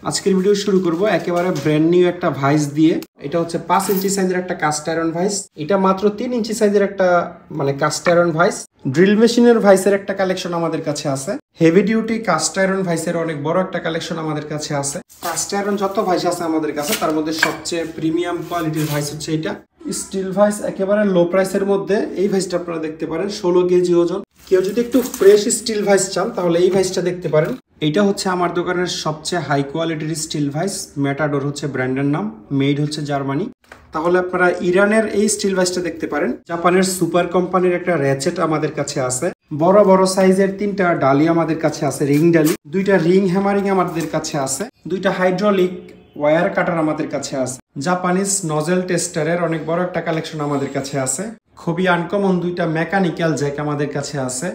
আজকের ভিডিও শুরু করব একেবারে ব্র্যান্ড নিউ একটা ভাইস দিয়ে। এটা হচ্ছে 5 ইঞ্চি সাইজের একটা কাস্ট আয়রন ভাইস। এটা মাত্র 3 ইঞ্চি সাইজের একটা কাস্ট আয়রন ভাইস। ড্রিল মেশিনের ভাইসের একটা কালেকশন আমাদের কাছে আছে। হেভি ডিউটি কাস্ট আয়রন ভাইসের অনেক বড় একটা কালেকশন আমাদের কাছে আছে। কাস্ট আয়রন যত ভাইস আছে আমাদের কাছে তার মধ্যে সবচেয়ে প্রিমিয়াম কোয়ালিটির ভাইস হচ্ছে এটা। স্টিল ভাইস একেবারে লো প্রাইসের মধ্যে এই ভাইসটা আপনারা দেখতে পারেন, 16 কেজি ওজন। কেউ যদি একটু ফ্রেশ স্টিল ভাইস চান তাহলে এই ভাইসটা দেখতে পারেন। এইটা হচ্ছে আমার দোকানের সবচেয়ে হাই কোয়ালিটির স্টিল ভাইস। ম্যাটাডোর হচ্ছে ব্র্যান্ডের নাম, মেড হচ্ছে জার্মানি। তাহলে আপনারা ইরানের এই স্টিল ভাইসটা দেখতে পারেন। জাপানের সুপার কোম্পানির একটা র্যাচেট আমাদের কাছে আছে। বড় বড় সাইজের 3টা ডালি আমাদের কাছে আছে, রিং ডালি। 2টা রিং হ্যামারিং আমাদের কাছে আছে। 2টা হাইড্রোলিক ওয়্যার কাটার আমাদের কাছে আছে। জাপানিজ নজেল টেস্টারের অনেক বড় একটা কালেকশন আমাদের কাছে আছে। খুবই আনকমন 2টা মেকানিক্যাল জ্যাক আমাদের কাছে আছে।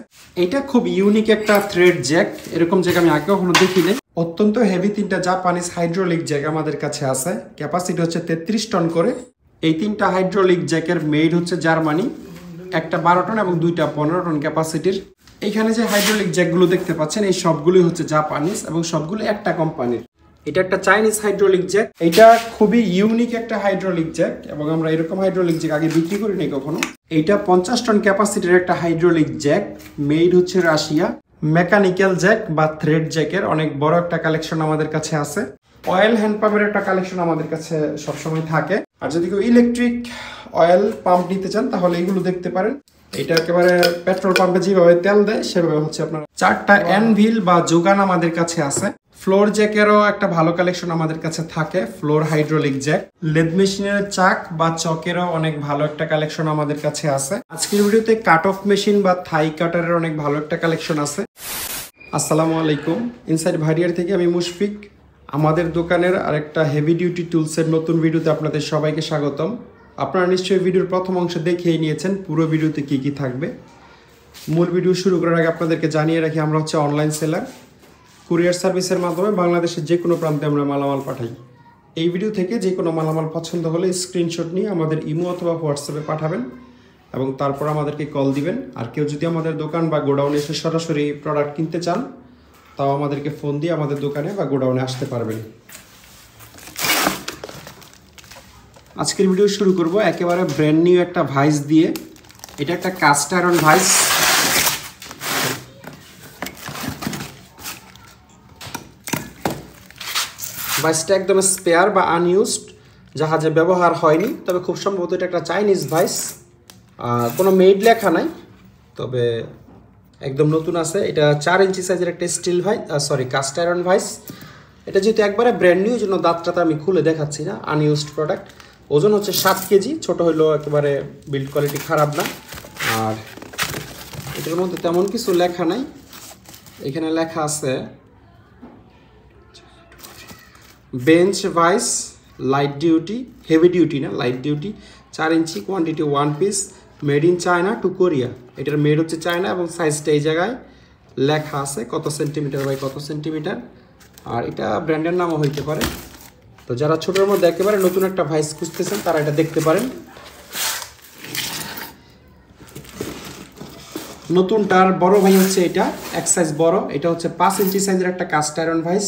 এটা খুব ইউনিক একটা থ্রেড জ্যাক, এরকম জ্যাক আমি আগে কখনো দেখিনি। অত্যন্ত হেভি 3টা জাপানিজ হাইড্রোলিক জ্যাক আমাদের কাছে আছে। ক্যাপাসিটি হচ্ছে 33 টন করে। এই 3টা হাইড্রোলিক জ্যাকের মেড হচ্ছে জার্মানি। একটা 12 টন এবং 2টা 15 টন ক্যাপাসিটির। এইখানে যে হাইড্রোলিক জ্যাকগুলো দেখতে পাচ্ছেন এই সবগুলোই হচ্ছে জাপানিজ এবং সবগুলো একটা কোম্পানির। এটা একটা চাইনিজ হাইড্রোলিক জ্যাক। এটা খুবই ইউনিক একটা হাইড্রোলিক জ্যাক এবং আমরা এরকম হাইড্রোলিক জ্যাক আগে বিক্রি করিনি কখনো। এইটা 50 টন ক্যাপাসিটির একটা হাইড্রোলিক জ্যাক, মেড হচ্ছে রাশিয়া। মেকানিক্যাল জ্যাক বা থ্রেড জ্যাকের অনেক বড় একটা কালেকশন আমাদের কাছে আছে। অয়েল হ্যান্ড পাম্পের একটা কালেকশন আমাদের কাছে সবসময় থাকে। আর যদি কেউ ইলেকট্রিক অয়েল পাম্প নিতে চান তাহলে এগুলো দেখতে পারেন। এটা একেবারে পেট্রোল পাম্পে যেভাবে তেল দেয় সেভাবে হচ্ছে আপনার। 4টা অ্যানভিল বা যোগান আমাদের কাছে আছে। ফ্লোর জ্যাকেরও একটা ভালো কালেকশন আমাদের কাছে থাকে, ফ্লোর হাইড্রোলিক জ্যাক। লেদ মেশিনের চাক বা চকেরও অনেক ভালো একটা কালেকশন আমাদের কাছে আছে। আজকের ভিডিওতে কাট অফ মেশিন বা থাই কাটারের অনেক ভালো একটা কালেকশন আছে। আসসালামু আলাইকুম, ইনসাইড ভারিয়ার থেকে আমি মুশফিক। আমাদের দোকানের আরেকটা হেভি ডিউটি টুলসের নতুন ভিডিওতে আপনাদের সবাইকে স্বাগতম। আপনারা নিশ্চয়ই ভিডিওর প্রথম অংশ দেখেই নিয়েছেন পুরো ভিডিওতে কি কি থাকবে। মূল ভিডিও শুরু করার আগে আপনাদেরকে জানিয়ে রাখি আমরা হচ্ছে অনলাইন সেলার। কুরিয়ার সার্ভিসের মাধ্যমে বাংলাদেশের যে কোনো প্রান্তে আমরা মালামাল পাঠাই। এই ভিডিও থেকে যে কোনো মালামাল পছন্দ হলে স্ক্রিনশট নিয়ে আমাদের ইমো অথবা হোয়াটসঅ্যাপে পাঠাবেন এবং তারপর আমাদেরকে কল দিবেন। আর কেউ যদি আমাদের দোকান বা গোডাউনে এসে সরাসরি প্রোডাক্ট কিনতে চান তাও আমাদেরকে ফোন দিয়ে আমাদের দোকানে বা গোডাউনে আসতে পারবেন। আজকের ভিডিও শুরু করব একেবারে ব্র্যান্ড নিউ একটা ভাইস দিয়ে। এটা একটা কাস্ট আয়রন ভাইস। ভাইসটা একদম স্পেয়ার বা আনইউজড, জাহাজে ব্যবহার হয়নি। তবে খুব সম্ভবত এটা একটা চাইনিজ ভাইস। কোনো মেড লেখা নাই, তবে একদম নতুন আছে। এটা 4 ইঞ্চি সাইজের একটা steel vice, cast iron vice. এটা যেহেতু একবারে ব্র্যান্ড নিউ জন্য দাঁতটা আমি খুলে দেখাচ্ছি না, আনইউজড প্রোডাক্ট। ওজন হচ্ছে 7 কেজি, ছোট হইলেও একেবারে বিল্ড কোয়ালিটি খারাপ না। আর এটার মধ্যে তেমন কিছু লেখা নাই। এখানে লেখা আছে bench vice light duty, heavy duty না, light duty, 4 inch, quantity 1 piece, made in China to Korea. এটার মেড হচ্ছে চায়না এবং সাইজটা এই জায়গায় লেখা আছে কত সেন্টিমিটার বাই কত সেন্টিমিটার। আর এটা ব্র্যান্ডের নামও হইতে পারে। তো যারা ছোটোর মধ্যে একেবারে নতুন একটা ভাইস খুঁজতেছেন তারা এটা দেখতে পারেন। নতুনটার বড় ভাই হচ্ছে এটা, এক সাইজ বড়। এটা হচ্ছে 5 ইঞ্চি সাইজের একটা কাস্ট আয়রন ভাইস।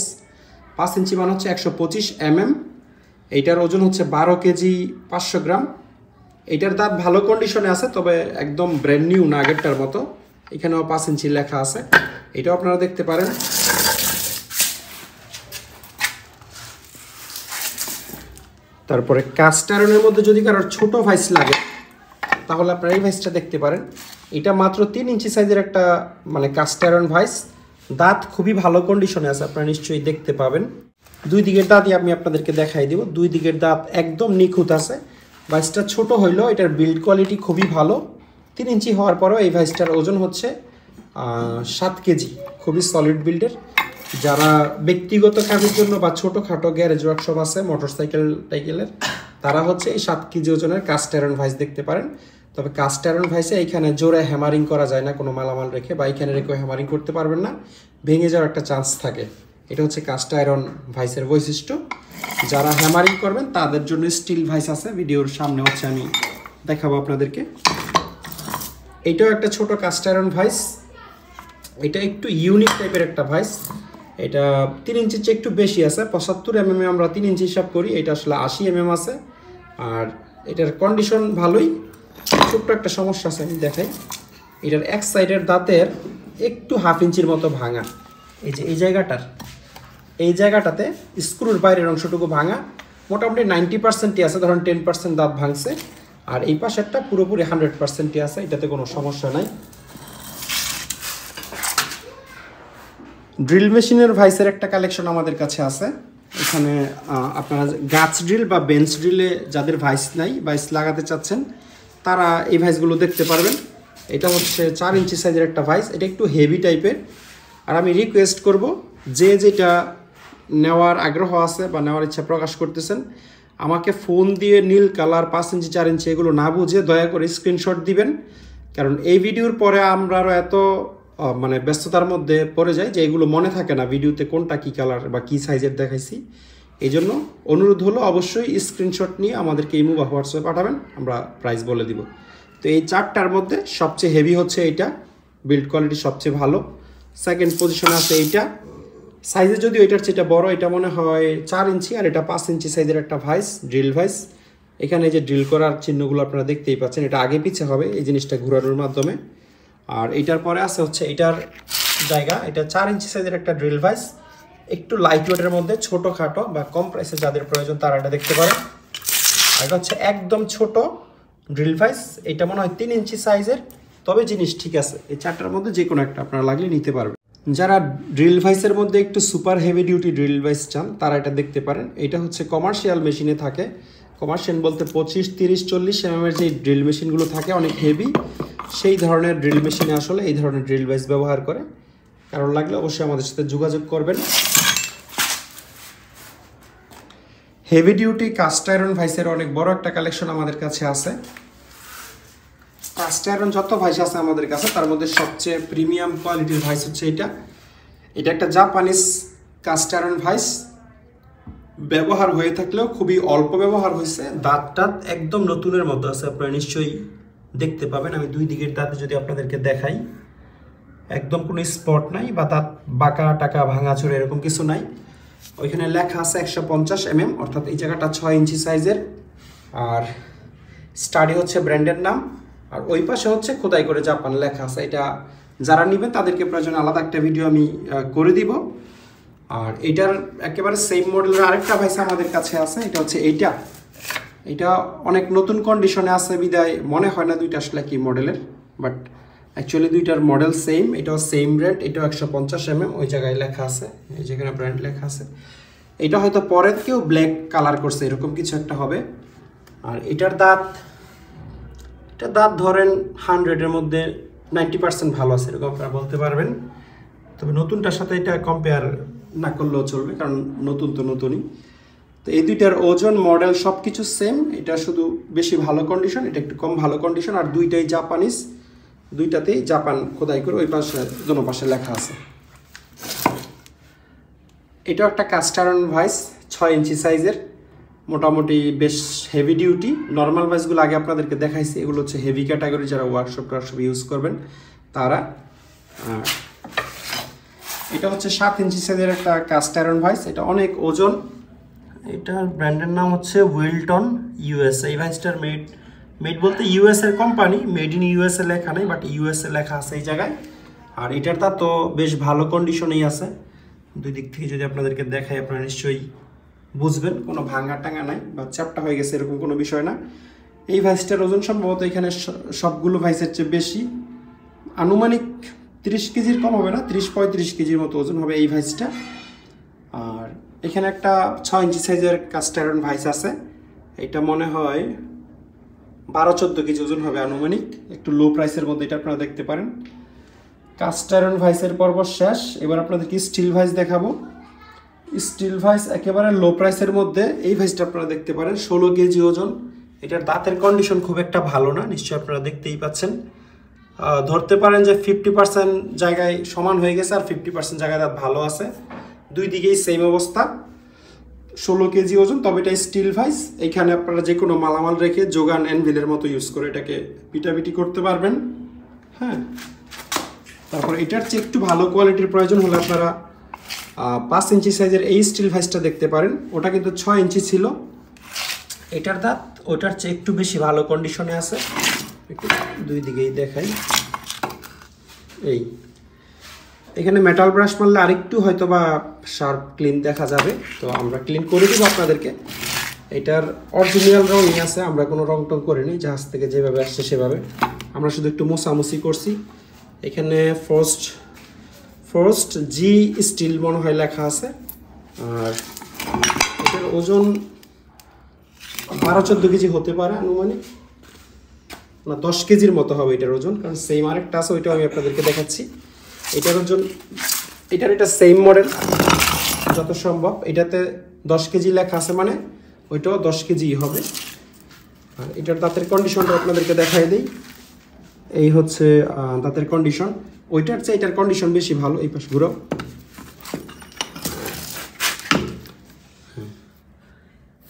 5 ইঞ্চি মানে হচ্ছে 125 mm। এইটার ওজন হচ্ছে 12 কেজি 500 গ্রাম। এইটার দাঁত ভালো কন্ডিশনে আছে, তবে একদম ব্র্যান্ড নিউ না আগেরটার মতো। এখানেও 5 ইঞ্চি লেখা আছে, এটাও আপনারা দেখতে পারেন। তারপরে কাস্ট আয়রনের মধ্যে যদি কারোর ছোট ভাইস লাগে তাহলে আপনারা এই ভাইসটা দেখতে পারেন। এটা মাত্র 3 ইঞ্চি সাইজের একটা কাস্ট আয়রন ভাইস। দাঁত খুবই ভালো কন্ডিশনে আছে, আপনারা নিশ্চয়ই দেখতে পাবেন। 2 দিকের দাঁতই আমি আপনাদেরকে দেখাই দিব। 2 দিকের দাঁত একদম নিখুঁত আছে। ভাইসটা ছোট হইলেও এটার বিল্ড কোয়ালিটি খুবই ভালো। 3 ইঞ্চি হওয়ার পরেও এই ভাইসটার ওজন হচ্ছে 7 কেজি, খুবই সলিড বিল্ডের। যারা ব্যক্তিগত কাজের জন্য বা ছোটোখাটো গ্যারেজ ওয়ার্কশপ আছে মোটরসাইকেল টাইকেলের, তারা হচ্ছে এই 7 কেজি ওজনের কাস্ট আয়রন ভাইস দেখতে পারেন। তবে কাস্ট আয়রন ভাইসে এইখানে জোরে হ্যামারিং করা যায় না, কোনো মালামাল রেখে বা এইখানে রেখে হ্যামারিং করতে পারবেন না, ভেঙে যাওয়ার একটা চান্স থাকে। এটা হচ্ছে কাস্ট আয়রন ভাইসের বৈশিষ্ট্য। যারা হ্যামারিং করবেন তাদের জন্য স্টিল ভাইস আছে, ভিডিওর সামনে হচ্ছে আমি দেখাবো আপনাদেরকে। এইটাও একটা ছোট কাস্ট আয়রন ভাইস। এটা একটু ইউনিক টাইপের একটা ভাইস। এটা 3 ইঞ্চির চেয়ে একটু বেশি আছে, 75 mm আমরা 3 ইঞ্চি হিসাব করি, এটা আসলে 80 mm আছে। আর এটার কন্ডিশন ভালোই, ছোট্ট একটা সমস্যা আছে আমি দেখাই। এটার এক সাইডের দাঁতের একটু 1/2 ইঞ্চির মতো ভাঙা, এই যে এই জায়গাটাতে স্ক্রুর বাইরের অংশটুকু ভাঙা, মোটামুটি 90%ই আছে, ধরুন 10% দাঁত ভাঙছে। আর এই পাশেরটা পুরোপুরি 100%ই আছে, এটাতে কোনো সমস্যা নাই। ড্রিল মেশিনের ভাইসের একটা কালেকশন আমাদের কাছে আছে। এখানে আপনারা গাছ ড্রিল বা বেঞ্চ ড্রিলে যাদের ভাইস নাই, ভাইস লাগাতে চাচ্ছেন, তারা এই ভাইসগুলো দেখতে পারবেন। এটা হচ্ছে 4 ইঞ্চি সাইজের একটা ভাইস, এটা একটু হেভি টাইপের। আর আমি রিকোয়েস্ট করব, যে যেটা নেওয়ার আগ্রহ আছে বা নেওয়ার ইচ্ছা প্রকাশ করতেছেন, আমাকে ফোন দিয়ে নীল কালার 5 ইঞ্চি 4 ইঞ্চি এগুলো না বুঝে দয়া করে স্ক্রিনশট দিবেন। কারণ এই ভিডিওর পরে আমরা আরও এত মানে ব্যস্ততার মধ্যে পড়ে যায় যে এগুলো মনে থাকে না ভিডিওতে কোনটা কী কালার বা কী সাইজের দেখাইছি। এই জন্য অনুরোধ হলো অবশ্যই স্ক্রিনশট নিয়ে আমাদেরকে ইমো বা হোয়াটসঅ্যাপে পাঠাবেন, আমরা প্রাইস বলে দিব। তো এই 4টার মধ্যে সবচেয়ে হেভি হচ্ছে এইটা, বিল্ড কোয়ালিটি সবচেয়ে ভালো। সেকেন্ড পজিশনে আছে এইটা, সাইজে যদিও এটার চেয়ে বড়, এটা মনে হয় 4 ইঞ্চি, আর এটা 5 ইঞ্চি সাইজের একটা ভাইস, ড্রিল ভাইস। এখানে যে ড্রিল করার চিহ্নগুলো আপনারা দেখতেই পাচ্ছেন, এটা আগে পিছে হবে এই জিনিসটা ঘোরানোর মাধ্যমে। আর এটার পরে আছে হচ্ছে এটার জায়গা, এটা 4 ইঞ্চি সাইজের একটা ড্রিল ভাইস, একটু লাইট ওয়েটের মধ্যে, ছোটোখাটো বা কম প্রাইসে যাদের প্রয়োজন তারা এটা দেখতে পারেন। আর এটা হচ্ছে একদম ছোট ড্রিল ভাইস, এটা মনে হয় 3 ইঞ্চি সাইজের, তবে জিনিস ঠিক আছে। এই 4টার মধ্যে যে কোনো একটা আপনারা লাগলে নিতে পারবেন। যারা ড্রিল ভাইসের মধ্যে একটু super heavy duty drill vice চান, তারা এটা দেখতে পারেন। এটা হচ্ছে কমার্শিয়াল মেশিনে থাকে, কমার্শিয়াল বলতে 25, 30, 40 mm যে ড্রিল মেশিনগুলো থাকে অনেক হেভি, সেই ধরনের ড্রিল মেশিনে আসলে এই ধরনের ড্রিল ভাইস ব্যবহার করে। কারণ লাগলে অবশ্যই আমাদের সাথে যোগাযোগ করবেন। হেভি ডিউটি কাস্ট আয়রন ভাইসের অনেক বড় একটা কালেকশন আমাদের কাছে আছে। কাস্ট আয়রন যত ভাইস আছে আমাদের কাছে, তার মধ্যে সবচেয়ে প্রিমিয়াম কোয়ালিটির ভাইস হচ্ছে এটা একটা জাপানিজ কাস্ট আয়রন ভাইস। ব্যবহার হয়ে থাকলেও খুবই অল্প ব্যবহার হয়েছে, দাঁতটা একদম নতুনের মতো আছে, আপনারা নিশ্চয়ই দেখতে পাবেন। আমি দুই দিকের দাঁতে যদি আপনাদেরকে দেখাই, একদম কোনো স্পট নাই বা দাঁত বাঁকা টাকা ভাঙাচোরা এরকম কিছু নাই। ওইখানে লেখা আছে 150 mm, অর্থাৎ এই জায়গাটা 6 ইঞ্চি সাইজের। আর স্টাডি হচ্ছে ব্র্যান্ডের নাম, আর ওই পাশে হচ্ছে খোদাই করে জাপান লেখা আছে। এটা যারা নেবেন তাদেরকে প্রয়োজন আলাদা একটা ভিডিও আমি করে দিব। আর এটার একেবারে সেম মডেলের আরেকটা ভাইস আমাদের কাছে আছে, এটা হচ্ছে এটা অনেক নতুন কন্ডিশনে আছে বিদায় মনে হয় না দুইটা আসলে কি মডেলের, বাট অ্যাকচুয়ালি দুইটার মডেল সেম। এটাও সেম ব্র্যান্ড, এটাও 150 mm, ওই জায়গায় লেখা আছে, এই যেখানে ব্র্যান্ড লেখা আছে। এটা হয়তো পরের কেউ ব্ল্যাক কালার করছে, এরকম কিছু একটা হবে। আর এটার দাঁত ধরেন 100-এর মধ্যে 90% ভালো আছে, এরকম আপনারা বলতে পারবেন। তবে নতুনটার সাথে এটা কম্পেয়ার না করলেও চলবে, কারণ নতুন তো নতুনই। তো এই দুইটার ওজন, মডেল সব কিছু সেম। এটা শুধু বেশি ভালো কন্ডিশন, এটা একটু কম ভালো কন্ডিশন। আর দুইটাই জাপানিজ, দুইটাতেই জাপান খোদাই করে ওই পাশে দোনো পাশে লেখা আছে। এটাও একটা কাস্ট আয়রন ভাইস, 6 ইঞ্চি সাইজের, মোটামুটি বেশ হেভি ডিউটি। নর্মাল ভাইসগুলো আগে আপনাদেরকে দেখাইছি, এগুলো হচ্ছে হেভি ক্যাটাগরি, যারা ওয়ার্কশপ ইউজ করবেন তারা। এটা হচ্ছে 7 ইঞ্চি সাইজের একটা কাস্ট আয়রন ভাইস, এটা অনেক ওজন। এটার ব্র্যান্ডের নাম হচ্ছে উইলটন ইউএস। এই ভাইসটার মেড বলতে ইউএস এর কোম্পানি, মেড ইন ইউএসএ লেখা নেই, বাট ইউএসএ লেখা আছে এই জায়গায়। আর এটার তা তো বেশ ভালো কন্ডিশনেই আছে, দুই দিক থেকে যদি আপনাদেরকে দেখাই আপনারা নিশ্চয়ই বুঝবেন, কোনো ভাঙা টাঙা নাই বা চ্যাপটা হয়ে গেছে এরকম কোনো বিষয় না। এই ভাইসটার ওজন সম্ভবত এখানে সবগুলো ভাইসের চেয়ে বেশি, আনুমানিক 30 কেজির কম হবে না, 30-35 কেজির মতো ওজন হবে এই ভাইসটা। আর এখানে একটা 6 ইঞ্চি সাইজের কাস্ট আয়রন ভাইস আছে, এটা মনে হয় 12-14 কেজি ওজন হবে আনুমানিক, একটু লো প্রাইসের মধ্যে এটা আপনারা দেখতে পারেন। কাস্ট আয়রন ভাইসের পর্ব শেষ, এবার আপনাদেরকে স্টিল ভাইস দেখাবো। স্টিল ভাইস একেবারে লো প্রাইসের মধ্যে এই ভাইসটা আপনারা দেখতে পারেন, 16 কেজি ওজন। এটার দাঁতের কন্ডিশন খুব একটা ভালো না, নিশ্চয়ই আপনারা দেখতেই পাচ্ছেন। ধরতে পারেন যে 50% জায়গায় সমান হয়ে গেছে, আর 50% জায়গায় দাঁত ভালো আছে, দুই দিকেই সেম অবস্থা। 16 কেজি ওজন, তবে এটা স্টিল ভাইস। এইখানে আপনারা যে কোনো মালামাল রেখে যোগান অ্যানভিলের মতো ইউজ করে এটাকে পিটাপিটি করতে পারবেন। হ্যাঁ, তারপর এটার চেয়ে একটু ভালো কোয়ালিটির প্রয়োজন হলে আপনারা 5 ইঞ্চি সাইজের এই স্টিল ভাইসটা দেখতে পারেন, ওটা কিন্তু 6 ইঞ্চি ছিল। এটার দাঁত ওটার চেয়ে একটু বেশি ভালো কন্ডিশনে আছে, একটু দুই দিকেই দেখাই। এই এখানে মেটাল ব্রাশ মারলে আরেকটু হয়তো বা শার্প ক্লিন দেখা যাবে, তো আমরা ক্লিন করে দিব আপনাদেরকে। এটার অরিজিনাল রঙই আছে, আমরা কোনো রং টং করিনি, জাহাজ থেকে যেভাবে আসছে সেভাবে, আমরা শুধু একটু মোছামুছি করছি। এখানে ফোর্স্ট জি স্টিল মনে হয় লেখা আছে। আর এটার ওজন 12-14 কেজি হতে পারে আনুমানিক, না 10 কেজির মতো হবে এটার ওজন, কারণ সেম আরেকটা আছে, ওইটাও আমি আপনাদেরকে দেখাচ্ছি। এটার ওজন, এটা সেম মডেল যত সম্ভব, এটাতে 10 কেজি লেখা আছে, মানে ওইটাও 10 কেজি হবে। আর এটার দাঁতের কন্ডিশনটা আপনাদেরকে দেখাই দিই। এই হচ্ছে দাঁতের কন্ডিশন, ওইটার চেয়ে এটার কন্ডিশন বেশি ভালো। এই পাশ ঘুরাও।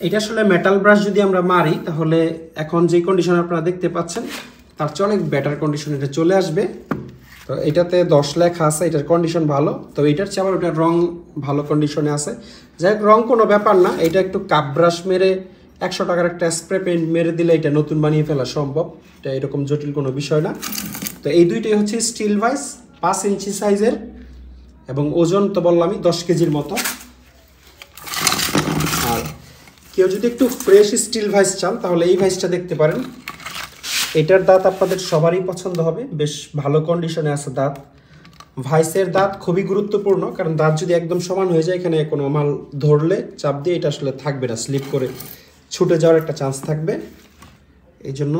এটা আসলে মেটাল ব্রাশ যদি আমরা মারি, তাহলে এখন যে কন্ডিশন আপনারা দেখতে পাচ্ছেন তার চেয়ে অনেক বেটার কন্ডিশন এটা চলে আসবে। তো এটাতে 10 লেখা আছে, এটার কন্ডিশন ভালো। তো এটার চেয়ে আবার ওটার রং ভালো কন্ডিশনে আছে। যাই হোক, রং কোনো ব্যাপার না, এটা একটু কাপ ব্রাশ মেরে 100 টাকার একটা স্প্রে পেইন্ট মেরে দিলে এটা নতুন বানিয়ে ফেলা সম্ভব, এটা এরকম জটিল কোনো বিষয় না। তো এই দুইটাই হচ্ছে স্টিল ভাইস, 5 ইঞ্চি সাইজের, এবং ওজন তো বললামই 10 কেজির মতো। আর কেউ যদি একটু ফ্রেশ স্টিল ভাইস চান, তাহলে এই ভাইসটা দেখতে পারেন। এটার দাঁত আপনাদের সবারই পছন্দ হবে, বেশ ভালো কন্ডিশনে আছে দাঁত। ভাইসের দাঁত খুবই গুরুত্বপূর্ণ, কারণ দাঁত যদি একদম সমান হয়ে যায়, এখানে কোনো মাল ধরলে চাপ দিয়ে এটা আসলে থাকবে না, স্লিপ করে ছুটে যাওয়ার একটা চান্স থাকবে। এই জন্য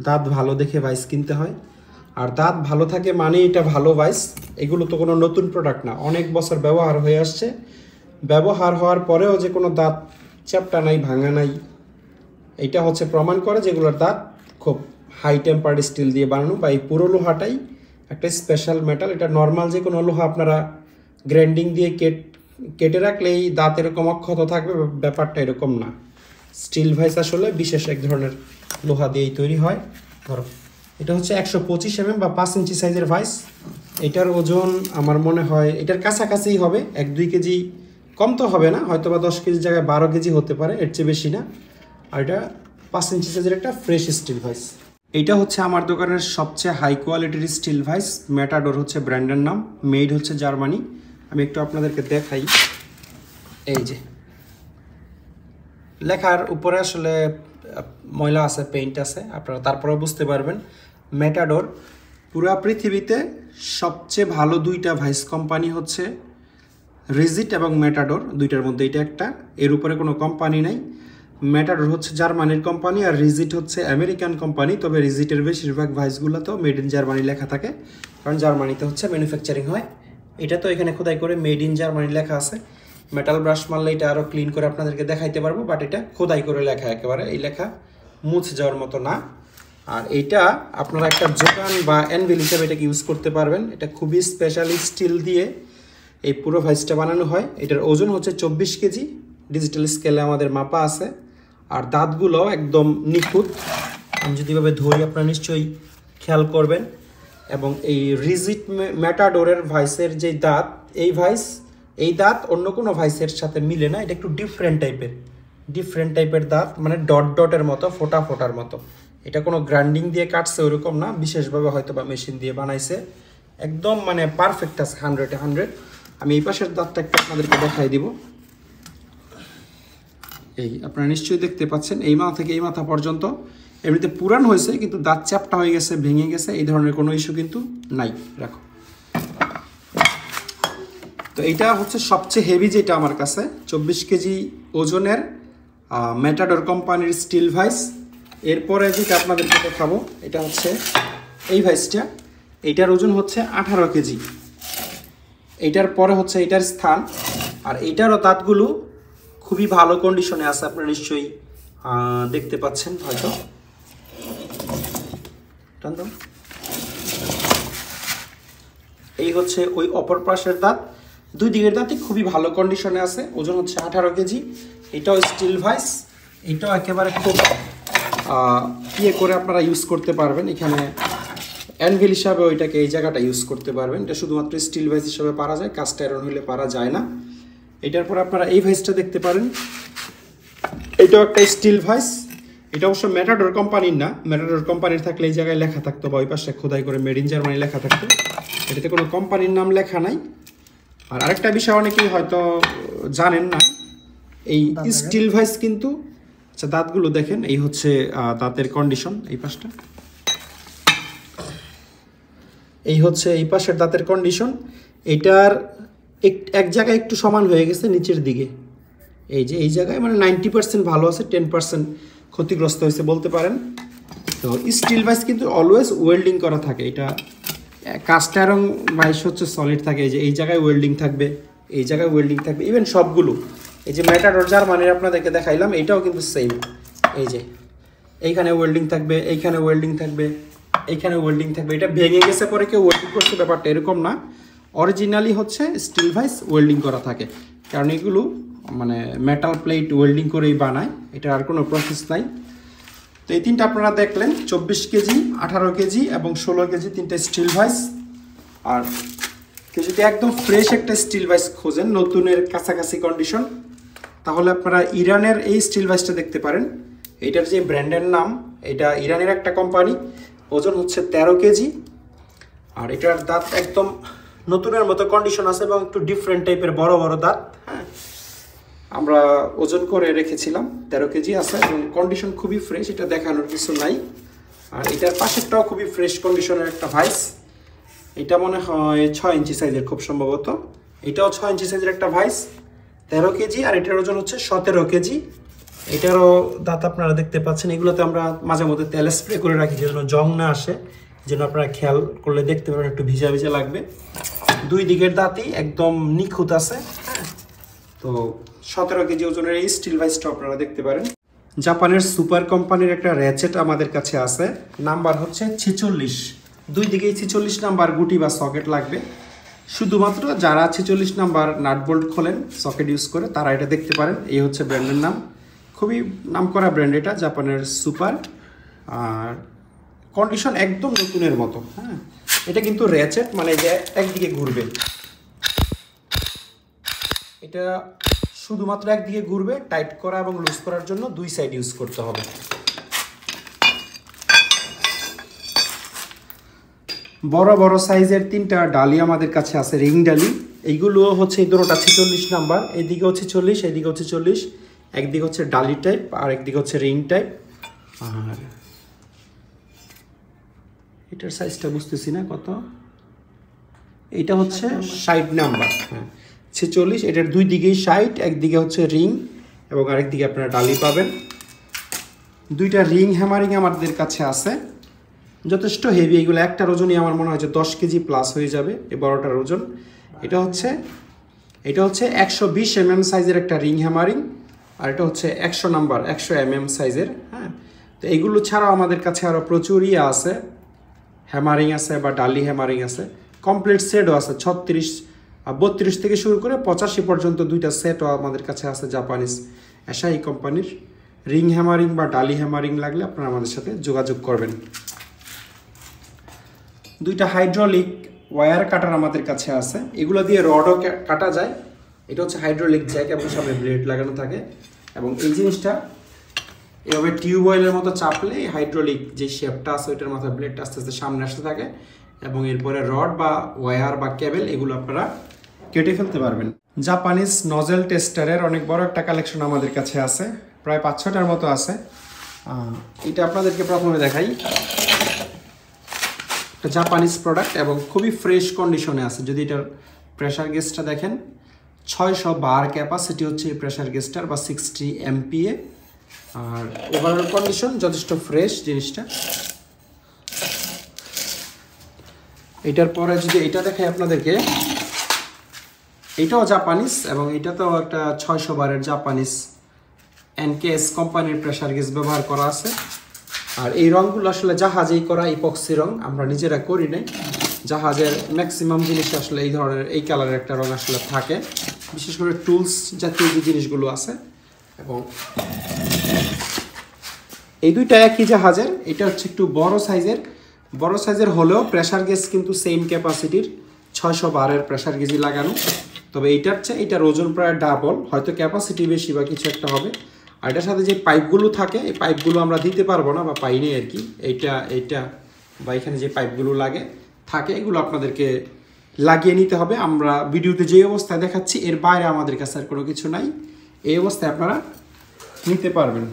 দাঁত ভালো দেখে ভাইস কিনতে হয়। আর দাঁত ভালো থাকে মানে এটা ভালো ভাইস। এগুলো তো কোনো নতুন প্রোডাক্ট না, অনেক বছর ব্যবহার হয়ে আসছে। ব্যবহার হওয়ার পরেও যে কোনো দাঁত চ্যাপটা নাই, ভাঙা নাই, এটা হচ্ছে প্রমাণ করে যেগুলোর দাঁত খুব হাই টেম্পার্ড স্টিল দিয়ে বানানো, বা এই পুরো লোহাটাই একটা স্পেশাল মেটাল। এটা নর্মাল যে কোনো লোহা আপনারা গ্রাইন্ডিং দিয়ে কেটে রাখলে এই দাঁত এরকম অক্ষত থাকবে, ব্যাপারটা এরকম না। স্টিল ভাইস আসলে বিশেষ এক ধরনের লোহা দিয়েই তৈরি হয়। ধরো এটা হচ্ছে 125 mm বা 5 ইঞ্চি সাইজের ভাইস। এটার ওজন আমার মনে হয় এটার কাছাকাছিই হবে, 1-2 কেজি কম তো হবে না, হয়তো বা 10 কেজির জায়গায় 12 কেজি হতে পারে, এর চেয়ে বেশি না। আর এটা 5 ইঞ্চি সাইজের একটা ফ্রেশ স্টিল ভাইস। এইটা হচ্ছে আমার দোকানের সবচেয়ে হাই কোয়ালিটির স্টিল ভাইস। ম্যাটাডোর হচ্ছে ব্র্যান্ডের নাম, মেড হচ্ছে জার্মানি। আমি একটু আপনাদেরকে দেখাই। এই যে লেখার উপরে আসলে ময়লা আছে, পেইন্ট আছে, আপনারা তারপরেও বুঝতে পারবেন। ম্যাটাডোর পুরা পৃথিবীতে সবচেয়ে ভালো দুইটা ভাইস কোম্পানি হচ্ছে রিজিট এবং ম্যাটাডোর, দুইটার মধ্যে এটা একটা, এর উপরে কোনো কোম্পানি নাই। ম্যাটাডোর হচ্ছে জার্মানির কোম্পানি আর রিজিট হচ্ছে আমেরিকান কোম্পানি। তবে রিজিটের বেশিরভাগ ভাইসগুলোতেও মেড ইন জার্মানি লেখা থাকে, কারণ জার্মানিতে হচ্ছে ম্যানুফ্যাকচারিং হয়। এটা তো এখানে খোদাই করে মেড ইন জার্মানি লেখা আছে। মেটাল ব্রাশ মারলে এটা আরও ক্লিন করে আপনাদেরকে দেখাইতে পারবো, বাট এটা খোদাই করে লেখা, একেবারে এই লেখা মুছে যাওয়ার মতো না। আর এইটা আপনারা একটা জোকান বা অ্যানভিল হিসাবে এটাকে ইউজ করতে পারবেন। এটা খুবই স্পেশালি স্টিল দিয়ে এই পুরো ভাইসটা বানানো হয়। এটার ওজন হচ্ছে 24 কেজি, ডিজিটাল স্কেলে আমাদের মাপা আছে। আর দাঁতগুলো একদম নিখুঁত, আমি যদি এভাবে ধরি আপনারা নিশ্চয়ই খেয়াল করবেন। এবং এই রিজিট ম্যাটাডোরের ভাইসের যে দাঁত, এই দাঁত অন্য কোনো ভাইসের সাথে মিলে না, এটা একটু ডিফারেন্ট টাইপের দাঁত, মানে ডটের মতো, ফোটার মতো। এটা কোনো গ্রাইন্ডিং দিয়ে কাটছে ওইরকম না, বিশেষভাবে হয়তো বা মেশিন দিয়ে বানাইছে, একদম মানে পারফেক্ট আছে 100-100। আমি এই পাশের দাঁতটা একটু আপনাদেরকে দেখাই দিব। এই আপনারা নিশ্চয়ই দেখতে পাচ্ছেন, এই মাথা থেকে এই মাথা পর্যন্ত এমনিতে পুরান হয়েছে, কিন্তু দাঁত চ্যাপটা হয়ে গেছে, ভেঙে গেছে, এই ধরনের কোনো ইস্যু কিন্তু নাই। রাখো। তো এইটা হচ্ছে সবচেয়ে হেভি যেটা আমার কাছে, 24 কেজি ওজনের ম্যাটাডোর কোম্পানির স্টিল ভাইস। এরপরে যেটা আপনাদেরকে দেখাবো, এটা হচ্ছে এই ভাইসটা। এইটার ওজন হচ্ছে 18 কেজি। এইটার পরে হচ্ছে এইটার স্থান। আর এইটারও দাঁতগুলো খুবই ভালো কন্ডিশনে আছে, আপনারা নিশ্চয়ই দেখতে পাচ্ছেন হয়তো। এই হচ্ছে ওই অপর পাশের দাঁত, দুই দিকের দাঁতই খুবই ভালো কন্ডিশনে আছে, ওজন হচ্ছে 18 কেজি। এটাও স্টিল ভাইস, এটাও একেবারে খুব ইয়ে করে আপনারা ইউজ করতে পারবেন। এখানে অ্যানভিল হিসাবে ওইটাকে এই জায়গাটা ইউজ করতে পারবেন। এটা শুধুমাত্র স্টিল ভাইস হিসাবে পারা যায়, কাস্ট আয়রন হলে পারা যায় না। এটার পর আপনারা এই ভাইসটা দেখতে পারেন, এটাও একটা স্টিল ভাইস। এটা অবশ্য ম্যাটাডোর কোম্পানির না, ম্যাটাডোর কোম্পানির থাকলে এই জায়গায় লেখা থাকতো বা ওই পাশে খোদাই করে মেড ইন জার্মানি লেখা থাকতো, এটাতে কোনো কোম্পানির নাম লেখা নাই। আর আরেকটা বিষয় অনেকেই হয়তো জানেন না, এই স্টিল ভাইস কিন্তু, আচ্ছা দাঁতগুলো দেখেন, এই হচ্ছে দাঁতের কন্ডিশন, এই পাশটা, এই হচ্ছে এই পাশের দাঁতের কন্ডিশন। এটার এক জায়গায় একটু সমান হয়ে গেছে নিচের দিকে, এই যে এই জায়গায় মানে 90% ভালো আছে, 10% ক্ষতিগ্রস্ত হয়েছে বলতে পারেন। তো স্টিল ভাইস কিন্তু অলওয়েজ ওয়েল্ডিং করা থাকে, এটা কাস্ট আয়রন ভাইস হচ্ছে সলিড থাকে। এই যে এই জায়গায় ওয়েল্ডিং থাকবে, এই জায়গায় ওয়েল্ডিং থাকবে, ইভেন সবগুলো। এই যে ম্যাটাডোর জার্মানির আপনাদেরকে দেখাইলাম, এইটাও কিন্তু সেম। এই যে এইখানে ওয়েল্ডিং থাকবে, এইখানে ওয়েল্ডিং থাকবে, এইখানে ওয়েল্ডিং থাকবে। এটা ভেঙে গেছে পরে কেউ ওয়েল্ডিং করছে ব্যাপারটা এরকম না, অরিজিনালি হচ্ছে স্টিল ভাইস ওয়েল্ডিং করা থাকে। কারণ এগুলো মানে মেটাল প্লেট ওয়েল্ডিং করেই বানায়, এটা আর কোনো প্রসেস নাই। তো এই তিনটা আপনারা দেখলেন, 24 কেজি, 18 কেজি এবং 16 কেজি তিনটা স্টিল ভাইস। আর কেউ যদি একদম ফ্রেশ একটা স্টিল ভাইস খোঁজেন, নতুনের কাছাকাছি কন্ডিশন, তাহলে আপনারা ইরানের এই স্টিল ভাইসটা দেখতে পারেন। এটার যে ব্র্যান্ডের নাম, এটা ইরানের একটা কোম্পানি, ওজন হচ্ছে 13 কেজি। আর এটার দাঁত একদম নতুনের মতো কন্ডিশন আছে এবং একটু ডিফারেন্ট টাইপের বড় বড় দাঁত। হ্যাঁ, আমরা ওজন করে রেখেছিলাম, 13 কেজি আছে এবং কন্ডিশন খুবই ফ্রেশ, এটা দেখানোর কিছু নাই। আর এটার পাশেরটাও খুবই ফ্রেশ কন্ডিশনের একটা ভাইস। এটা মনে হয় 6 ইঞ্চি সাইজের খুব সম্ভবত, এটাও 6 ইঞ্চি সাইজের একটা ভাইস, 13 কেজি। আর এটার ওজন হচ্ছে 17 কেজি। এটারও দাঁত আপনারা দেখতে পাচ্ছেন। এগুলোতে আমরা মাঝে মধ্যে তেল স্প্রে করে রাখি যেন জং না আসে, যেন আপনারা খেয়াল করলে দেখতে পারেন একটু ভিজা ভিজা লাগবে। দুই দিকের দাঁতই একদম নিখুঁত আছে। তো 17 কেজি ওজনের এই স্টিল ভাইসটা আপনারা দেখতে পারেন। জাপানের সুপার কোম্পানির একটা র্যাচেট আমাদের কাছে আছে, নাম্বার হচ্ছে 46। দুই দিকেই 46 নাম্বার গুটি বা সকেট লাগবে। শুধুমাত্র যারা 46 নাম্বার নাট বোল্ট খোলেন সকেট ইউজ করে তারা এটা দেখতে পারেন। এই হচ্ছে ব্র্যান্ডের নাম, খুবই নামকরা ব্র্যান্ড এটা, জাপানের সুপার। আর কন্ডিশন একদম নতুনের মতো। হ্যাঁ, এটা কিন্তু র্যাচেট, মানে যে একদিকে ঘুরবে, এটা শুধুমাত্র একদিকে ঘুরবে। টাইট করা এবং লুজ করার জন্য দুই সাইড ইউজ করতে হবে। বড় বড় সাইজের তিনটা ডালি আমাদের কাছে আছে, রিং ডালি। এইগুলো হচ্ছে এই দুটোটা 46 নাম্বার, এইদিকেও 46, এইদিকেও 46। একদিকে হচ্ছে ডালি টাইপ আর একদিকে হচ্ছে রিং টাইপ। আর এটার সাইজটা বুঝতেছি না কত, এটা হচ্ছে 60 নাম্বার। হ্যাঁ, 46, এটার দুই দিকেই 60, একদিকে হচ্ছে রিং এবং আরেকদিকে আপনারা ডালি পাবেন। দুইটা রিং হ্যামারিং আমাদের কাছে আছে, যথেষ্ট হেভি। এগুলো একটার ওজনই আমার মনে হয় যে 10 কেজি প্লাস হয়ে যাবে, এই বড়টার ওজন। এটা হচ্ছে 120 mm সাইজের একটা রিং হ্যামারিং, আর এটা হচ্ছে 100 নাম্বার, 100 mm সাইজের। হ্যাঁ, তো এইগুলো ছাড়াও আমাদের কাছে আরও প্রচুর আছে, হ্যামারিং আছে বা ডালি হ্যামারিং আছে। কমপ্লিট সেটও আছে, 36, 32 থেকে শুরু করে 85 পর্যন্ত দুইটা সেটও আমাদের কাছে আছে জাপানিজ এশাই কোম্পানির। রিং হ্যামারিং বা ডালি হ্যামারিং লাগলে আপনারা আমাদের সাথে যোগাযোগ করবেন। দুইটা হাইড্রোলিক ওয়্যার কাটার আমাদের কাছে আছে, এগুলো দিয়ে রডও কাটা যায়। এটা হচ্ছে হাইড্রোলিক জ্যাক এবং সামনে ব্লেড লাগানো থাকে, এবং এই জিনিসটা এভাবে টিউবওয়েলের মতো চাপলে হাইড্রোলিক যে শেপটা আছে ওইটার মাথায় ব্লেডটা আস্তে আস্তে সামনে আসতে থাকে, এবং এরপরে রড বা ওয়্যার বা কেবল এগুলো আপনারা কেটে ফেলতে পারবেন। জাপানিজ নজেল টেস্টারের অনেক বড় একটা কালেকশন আমাদের কাছে আছে, প্রায় 5-6টার মতো আছে। এটা আপনাদেরকে প্রথমে দেখাই, এটা জাপানিজ প্রোডাক্ট এবং খুবই ফ্রেশ কন্ডিশনে আছে। যদি এটার প্রেশার গেজটা দেখেন, 600 বার ক্যাপাসিটি হচ্ছে এই প্রেশার গেজটার, বা 60 MPa। আর ওভারঅল কন্ডিশন যথেষ্ট ফ্রেশ জিনিসটা। এটার পরে যদি এটা দেখাই আপনাদেরকে, এটাও জাপানিজ এবং এটাতেও একটা 600 বারের জাপানিজ NKS কোম্পানির প্রেশার গেজ ব্যবহার করা আছে। আর এই রঙগুলো আসলে জাহাজেই করা, ইপক্সি রং, আমরা নিজেরা করি নাই। জাহাজের ম্যাক্সিমাম জিনিস আসলে এই ধরনের এই কালারের একটা রং আসলে থাকে, বিশেষ করে টুলস জাতীয় যে জিনিসগুলো আছে। এবং এই দুইটা একই জাহাজের, এটা হচ্ছে একটু বড় সাইজের বড় সাইজের হলেও প্রেসার গেজ কিন্তু সেম ক্যাপাসিটির 600 বারের প্রেসার গেজই লাগানো, তবে এইটার চেয়ে এইটার ওজন প্রায় ডাবল, হয়তো ক্যাপাসিটি বেশি বা কিছু একটা হবে। আর এটার সাথে যে পাইপগুলো থাকে এই পাইপগুলো আমরা দিতে পারবো না বা পাইনি আর কি, এইটা বা এখানে যে পাইপগুলো থাকে এগুলো আপনাদেরকে লাগিয়ে নিতে হবে। আমরা ভিডিওতে যে অবস্থায় দেখাচ্ছি এর বাইরে আমাদের কাছে আর কোনো কিছু নাই, এই অবস্থায় আপনারা নিতে পারবেন।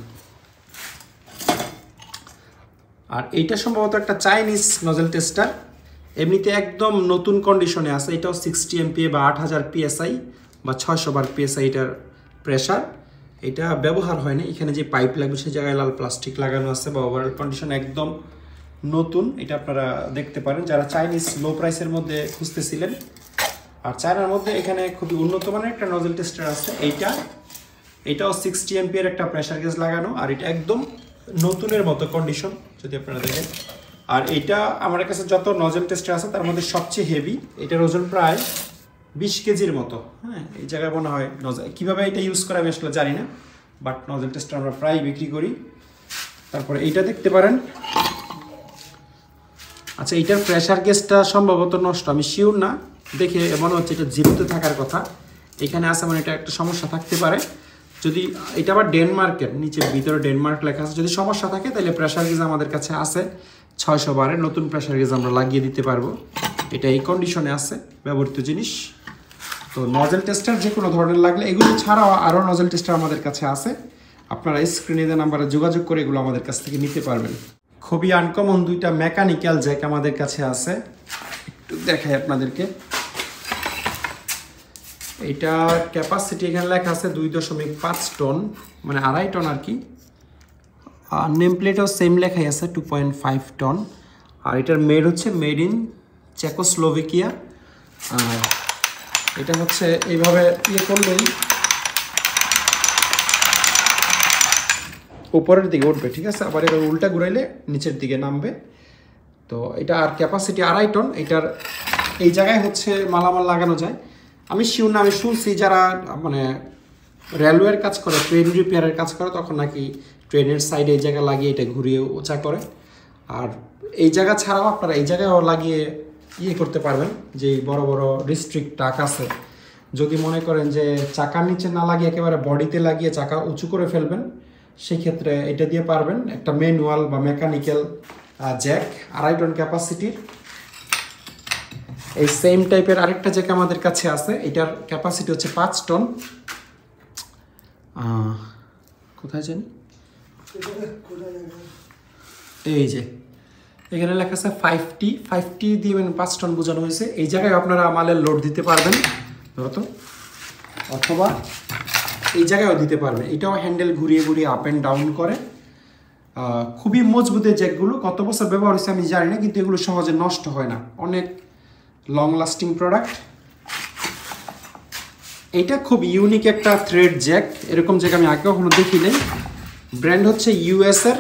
আর এইটা সম্ভবত একটা চাইনিজ নজেল টেস্টার, এমনিতে একদম নতুন কন্ডিশনে আছে। এটাও 60 MPa বা 8000 PSI বা 600 বার PSI এটার প্রেসার। এটা ব্যবহার হয় না, এখানে যে পাইপ লাগবে সেই জায়গায় লাল প্লাস্টিক লাগানো আছে বা ওভারঅল কন্ডিশন একদম নতুন। এটা আপনারা দেখতে পারেন যারা চাইনিজ লো প্রাইসের মধ্যে খুঁজতেছিলেন। আর চায়নার মধ্যে এখানে খুবই উন্নত মানের একটা নজেল টেস্টার আছে। এটাও 60 MPa একটা প্রেসার গেজ লাগানো, আর এটা একদম নতুনের মতো কন্ডিশন যদি আপনারা দেখেন। আর এটা আমার কাছে যত নজেল টেস্টার আছে তার মধ্যে সবচেয়ে হেভি, এটার ওজন প্রায় 20 কেজির মতো। হ্যাঁ, এই জায়গায় মনে হয় নজেল কীভাবে এটা ইউজ করে আমি আসলে জানি না, বাট নজেল টেস্টার আমরা প্রায় বিক্রি করি। তারপরে এইটা দেখতে পারেন। আচ্ছা, এইটার প্রেসার গেজটা সম্ভবত নষ্ট, আমি শিওর না, দেখে মনে হচ্ছে এটা জিরোতে থাকার কথা। এখানে আছে মানে এটা একটা সমস্যা থাকতে পারে। যদি এটা আবার ডেনমার্কের, নিচে ভিতরে ডেনমার্ক লেখা আছে, যদি সমস্যা থাকে তাহলে প্রেসার গেজ আমাদের কাছে আছে 600 বারের নতুন প্রেসার গেজ আমরা লাগিয়ে দিতে পারবো। এটা এই কন্ডিশনে আছে, ব্যবহৃত জিনিস। তো নজেল টেস্টার যে কোনো ধরনের লাগলে, এগুলো ছাড়াও আরও নজেল টেস্টার আমাদের কাছে আছে, আপনারা স্ক্রিনে দেওয়া নাম্বারে যোগাযোগ করে এগুলো আমাদের কাছ থেকে নিতে পারবেন। খুবই আনকমন দুইটা মেকানিক্যাল জ্যাক আমাদের কাছে আছে, একটু দেখাই আপনাদেরকে। এটা ক্যাপাসিটি এখানে লেখা আছে 2.5 টন, মানে 2.5 টন আর কি। আর নেম প্লেটও সেম লেখাই আছে 2.5 টন। আর এটার মেড ইন চেকোস্লোভাকিয়া। আর এটা হচ্ছে এইভাবে করলেই উপরের দিকে উঠবে, ঠিক আছে, আবার এবার উল্টা ঘুরাইলে নিচের দিকে নামবে। তো এটা আর ক্যাপাসিটি 2.5 টন। এটার এই জায়গায় হচ্ছে মালামাল লাগানো যায়। আমি শিওর না, আমি শুনছি যারা মানে রেলওয়ের কাজ করে, ট্রেন রিপেয়ারের কাজ করে, তখন নাকি ট্রেনের সাইডে এই জায়গা লাগিয়ে এটা ঘুরিয়ে উঁচা করে। আর এই জায়গা ছাড়াও আপনারা এই জায়গায়ও লাগিয়ে করতে পারবেন, যে বড় বড় ডিস্ট্রিক্ট ট্রাক আছে, যদি মনে করেন যে চাকার নিচে না লাগিয়ে একেবারে বডিতে লাগিয়ে চাকা উঁচু করে ফেলবেন, সেই ক্ষেত্রে এটা দিয়ে পারবেন। একটা ম্যানুয়াল বা মেকানিক্যাল জ্যাক 2.5 টন ক্যাপাসিটির। এই সেম টাইপের আরেকটা জ্যাক আমাদের কাছে আছে, এটার ক্যাপাসিটি হচ্ছে 5 টন। কোথায় জানি, এই যে এখানে লেখা আছে 5T দিয়ে মানে 5 টন বোঝানো হয়েছে। এই জায়গায় আপনারা মালের লোড দিতে পারবেন ধরো তো, অথবা এই জায়গায়ও দিতে পারবেন। এটাও হ্যান্ডেল ঘুরিয়ে ঘুরিয়ে আপ অ্যান্ড ডাউন করে। খুবই মজবুতের জ্যাকগুলো, কত বছর ব্যবহার হয়েছে আমি জানি না, কিন্তু এগুলো সহজে নষ্ট হয় না, অনেক লং লাস্টিং প্রোডাক্ট। এটা খুব ইউনিক একটা থ্রেড জ্যাক, এরকম জ্যাক আমি আগে কখনো দেখি নাই। ব্র্যান্ড হচ্ছে ইউএসের,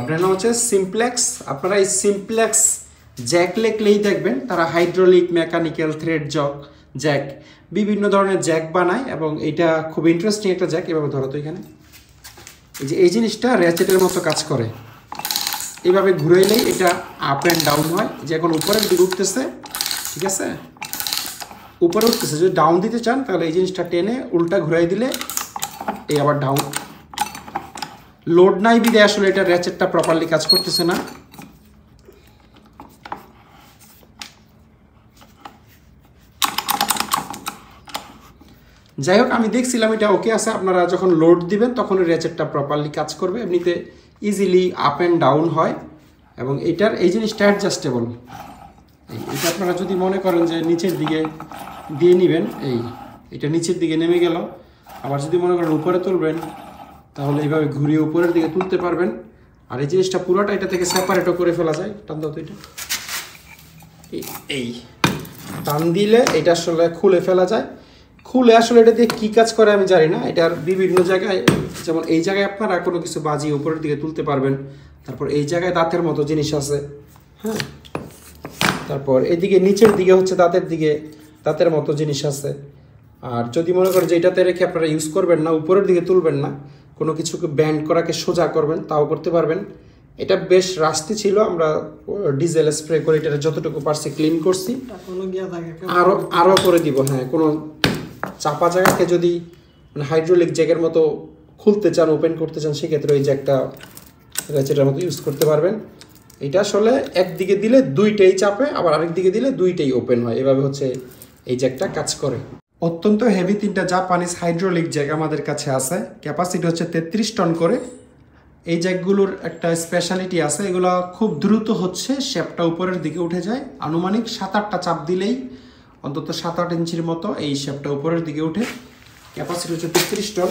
ব্র্যান্ড হচ্ছে সিমপ্লেক্স। আপনারা এই সিমপ্লেক্স জ্যাক লেখলেই দেখবেন তারা হাইড্রোলিক, মেকানিক্যাল, থ্রেড জ্যাক বিভিন্ন ধরনের জ্যাক বানায়। এবং এটা খুব ইন্টারেস্টিং একটা জ্যাক। এভাবে ধরো তো, এখানে এই যে এই জিনিসটা র্যাচেটের মতো কাজ করে, এইভাবে ঘুরাইলেই এটা আপ অ্যান্ড ডাউন হয়। যে এখন উপরের দিকে উঠতেছে, ঠিক আছে, উপরে উঠতেছে, যদি ডাউন দিতে চান তাহলে এই জিনিসটা টেনে উল্টা ঘুরাই দিলে এই আবার ডাউন। লোড নাই বিদে আসলে এটা র্যাচেটটা প্রপারলি কাজ করতেছে না। যাই হোক, আমি দেখছিলাম এটা ওকে আছে। আপনারা যখন লোড দিবেন তখন র্যাচেটটা প্রপারলি কাজ করবে, এমনিতে ইজিলি আপ অ্যান্ড ডাউন হয়। এবং এটার এই জিনিসটা অ্যাডজাস্টেবল। এটা আপনারা যদি মনে করেন যে নিচের দিকে দিয়ে নেবেন, এটা নিচের দিকে নেমে গেল, আবার যদি মনে করেন উপরে তুলবেন তাহলে এইভাবে ঘুরিয়ে উপরের দিকে তুলতে পারবেন। আর এই জিনিসটা পুরোটা এটা থেকে সেপারেটও করে ফেলা যায়। টান দাও তো, এটা এই টান দিলে এটা আসলে খুলে ফেলা যায়। খুলে আসলে এটা দিয়ে কী কাজ করে আমি জানি না। এটার বিভিন্ন জায়গায়, যেমন এই জায়গায় আপনারা কোনো কিছু বাজিয়ে উপরের দিকে তুলতে পারবেন। তারপর এই জায়গায় দাঁতের মতো জিনিস আছে, হ্যাঁ। তারপর এদিকে নিচের দিকে হচ্ছে দাঁতের মতো জিনিস আছে। আর যদি মনে করেন যে এটাতে রেখে আপনারা ইউজ করবেন না, উপরের দিকে তুলবেন না, কোনো কিছুকে ব্যান্ড করাকে সোজা করবেন, তাও করতে পারবেন। এটা বেশ রাস্তি ছিল, আমরা ডিজেল স্প্রে করে এটা যতটুকু পারছি ক্লিন করছি, আরো করে দিব। হ্যাঁ, কোনো চাপা জায়গাকে যদি মানে হাইড্রোলিক জ্যাকের মতো খুলতে চান, ওপেন করতে চান, সেক্ষেত্রে ওই জ্যাকটা র্যাচেটের মতো ইউজ করতে পারবেন। এটা আসলে একদিকে দিলে দুইটাই চাপে, আবার আরেক দিকে দিলে দুইটাই ওপেন হয়, এভাবে হচ্ছে এই জ্যাকটা কাজ করে। অত্যন্ত হেভি 3টা জাপানিজ হাইড্রোলিক জ্যাক আমাদের কাছে আছে, ক্যাপাসিটি হচ্ছে 33 টন করে। এই জ্যাকগুলোর একটা স্পেশালিটি আছে, এগুলো খুব দ্রুত হচ্ছে শেপটা উপরের দিকে উঠে যায়। আনুমানিক 7-8টা চাপ দিলেই অন্তত 7-8 ইঞ্চির মতো এই শেপটা উপরের দিকে উঠে। ক্যাপাসিটি হচ্ছে 33 টন।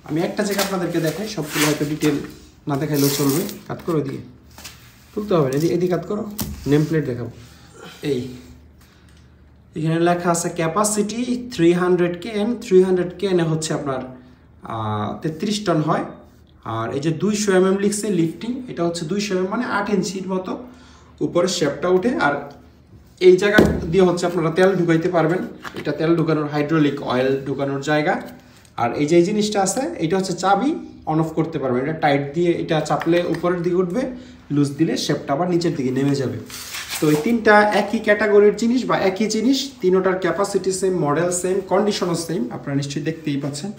আমি একটা জ্যাক আপনাদেরকে দেখাই, সবগুলো হয়তো ডিটেল না দেখাইলেও চলবে। কাট করো, এদিকে তুলতে হবে, এদিকে কাট করো, নেম প্লেট দেখাবো। এখানে লেখা আছে ক্যাপাসিটি 300 kN। 300 kN হচ্ছে আপনার 33 টন হয়। আর এই যে 200 mm লিখছে লিফটিং, এটা হচ্ছে 200 mm মানে 8 ইঞ্চির মতো উপরে শেপটা উঠে। আর এই জায়গা দিয়ে হচ্ছে আপনারা তেল ঢুকাইতে পারবেন, এটা তেল ঢুকানোর, হাইড্রোলিক অয়েল ঢুকানোর জায়গা। আর এই যে জিনিসটা আছে, এটা হচ্ছে চাবি, অন অফ করতে পারবেন। এটা টাইট দিয়ে এটা চাপলে উপরের দিকে উঠবে, লুজ দিলে শেপটা আবার নিচের দিকে নেমে যাবে। তো এই 3টা একই ক্যাটাগরির জিনিস বা একই জিনিস, 3টার ক্যাপাসিটি সেম, মডেল সেম, কন্ডিশনও সেম। আপনারা নিশ্চয়ই দেখতেই পাচ্ছেন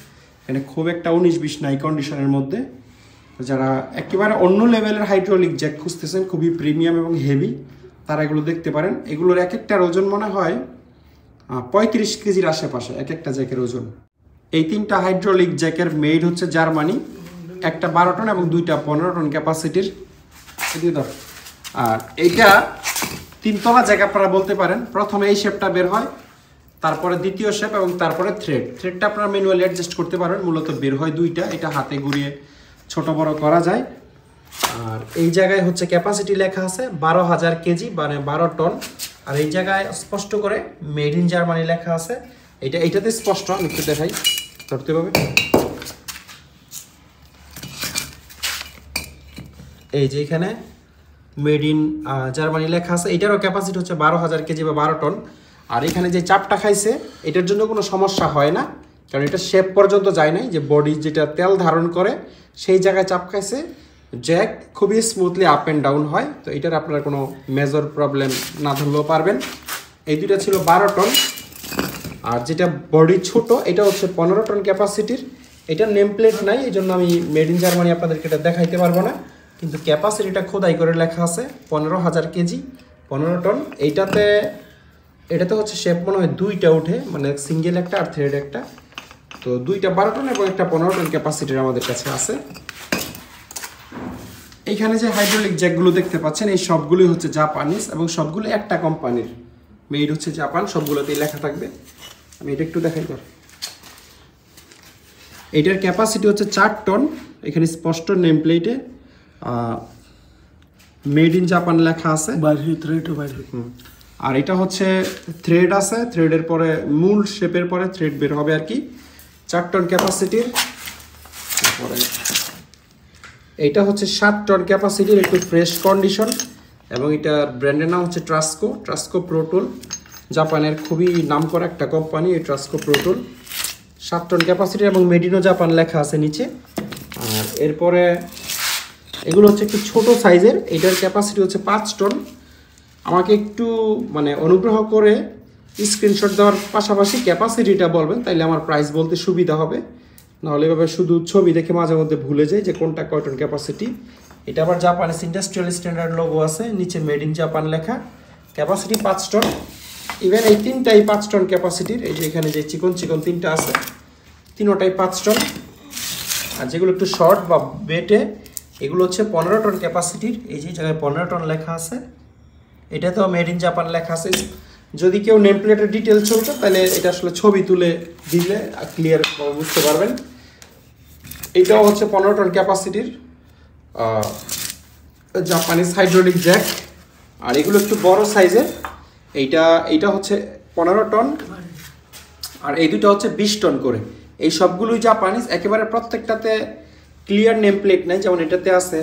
এখানে খুব একটা 19-20 নাই কন্ডিশনের মধ্যে। যারা একেবারে অন্য লেভেলের হাইড্রোলিক জ্যাক খুঁজতেছেন, খুবই প্রিমিয়াম এবং হেভি, তারা এগুলো দেখতে পারেন। এগুলোর এক একটার ওজন মনে হয় 35 কেজির আশেপাশে, এক একটা জ্যাকের ওজন। এই 3টা হাইড্রোলিক জ্যাকের মেড হচ্ছে জার্মানি, একটা 12 টন এবং 2টা 15 টন ক্যাপাসিটির। আর এইটা 3তলা জ্যাক আপনারা বলতে পারেন। প্রথমে এই শেপটা বের হয়, তারপরে দ্বিতীয় শেপ এবং তারপরে থ্রেডটা আপনারা ম্যানুয়ালি অ্যাডজাস্ট করতে পারেন। মূলত বের হয় 2টা, এটা হাতে ঘুরিয়ে ছোট বড় করা যায়। আর এই জায়গায় হচ্ছে ক্যাপাসিটি লেখা আছে 12,000 কেজি, মানে 12 টন। আর এই জায়গায় স্পষ্ট করে মেড ইন জার্মানি লেখা আছে। এইটাতে স্পষ্ট, আমি একটু দেখাই, ধরতে পারবে। এই যে এখানে মেড ইন জার্মানি লেখা আছে। এটারও ক্যাপাসিটি হচ্ছে 12,000 কেজি বা 12 টন। আর এখানে যে চাপটা খাইছে, এটার জন্য কোনো সমস্যা হয় না, কারণ এটা শেপ পর্যন্ত যায় নাই। যে বডি যেটা তেল ধারণ করে সেই জায়গায় চাপ খাইছে, জ্যাক খুবই স্মুথলি আপ অ্যান্ড ডাউন হয়। তো এটার আপনারা কোনো মেজর প্রবলেম না ধরলেও পারবেন। এই দুইটা ছিল 12 টন। আর যেটা বডি ছোট, এটা হচ্ছে 15 টন ক্যাপাসিটির। এটা নেম প্লেট নাই, এই জন্য আমি মেড ইন জার্মানি আপনাদেরকে এটা দেখাইতে পারবো না, কিন্তু ক্যাপাসিটিটা খোদাই করে লেখা আছে 15,000 কেজি, 15 টন। এটাতে হচ্ছে শেপ মনে হয় 2টা উঠে, মানে সিঙ্গেল একটা আর থ্রেড একটা। তো 2টা 12 টন এবং একটা 15 টন ক্যাপাসিটির আমাদের কাছে আছে। এইখানে যে হাইড্রোলিক জ্যাকগুলো দেখতে পাচ্ছেন, এই সবগুলোই হচ্ছে জাপানিজ এবং সবগুলো একটা কোম্পানির, মেড হচ্ছে জাপান, সবগুলোতেই লেখা থাকবে। আমি এটা একটু দেখাই কর। এটার ক্যাপাসিটি হচ্ছে 4 টন, এখানে স্পষ্ট নেম প্লেটে মেড ইন জাপান লেখা আছে। আর এটা হচ্ছে থ্রেড আছে, থ্রেডের পরে মূল শেপের পরে থ্রেড বের হবে আর কি। 4 টন ক্যাপাসিটির। তারপরে এটা হচ্ছে 7 টন ক্যাপাসিটির, একটু ফ্রেশ কন্ডিশন, এবং এটার ব্র্যান্ডের নাম হচ্ছে ট্রাস্কো প্রোটুল। জাপানের খুবই নামকরা একটা কোম্পানি এই ট্রাস্কো প্রোটুল। 7 টন ক্যাপাসিটি এবং মেড ইন জাপান লেখা আছে নিচে। আর এরপরে এগুলো হচ্ছে একটু ছোট সাইজের, এটার ক্যাপাসিটি হচ্ছে 5 টন। আমাকে একটু মানে অনুগ্রহ করে স্ক্রিনশট দেওয়ার পাশাপাশি ক্যাপাসিটিটা বলবেন, তাইলে আমার প্রাইস বলতে সুবিধা হবে। নাহলে এভাবে শুধু ছবি দেখে মাঝে মধ্যে ভুলে যাই যে কোনটা কয় টন ক্যাপাসিটি। এটা আবার জাপানিজ ইন্ডাস্ট্রিয়াল স্ট্যান্ডার্ড লোগো আছে, নিচে মেড ইন জাপান লেখা। Capacity 5 ton. ইভেন এই 3টাই 5 টন ক্যাপাসিটির। এই যে এখানে যে চিকন 3টা আছে, 3টাই 5 টন। আর যেগুলো একটু শর্ট বা বেটে, এগুলো হচ্ছে 15 টন ক্যাপাসিটির। এই যে জায়গায় 15 টন লেখা আছে, এটা তো মেড ইন জাপান লেখা আছে। যদি কেউ নেম প্লেটের ডিটেল চলতো, তাহলে এটা আসলে ছবি তুলে দিলে ক্লিয়ার বুঝতে পারবেন। এটাও হচ্ছে 15 টন ক্যাপাসিটির জাপানিজ হাইড্রোলিক জ্যাক। আর এগুলো একটু বড় সাইজের। এইটা হচ্ছে 15 টন, আর এই দুটো হচ্ছে 20 টন করে। এই সবগুলোই জাপানিজ, একেবারে প্রত্যেকটাতে ক্লিয়ার নেম প্লেট নাই। যেমন এটাতে আছে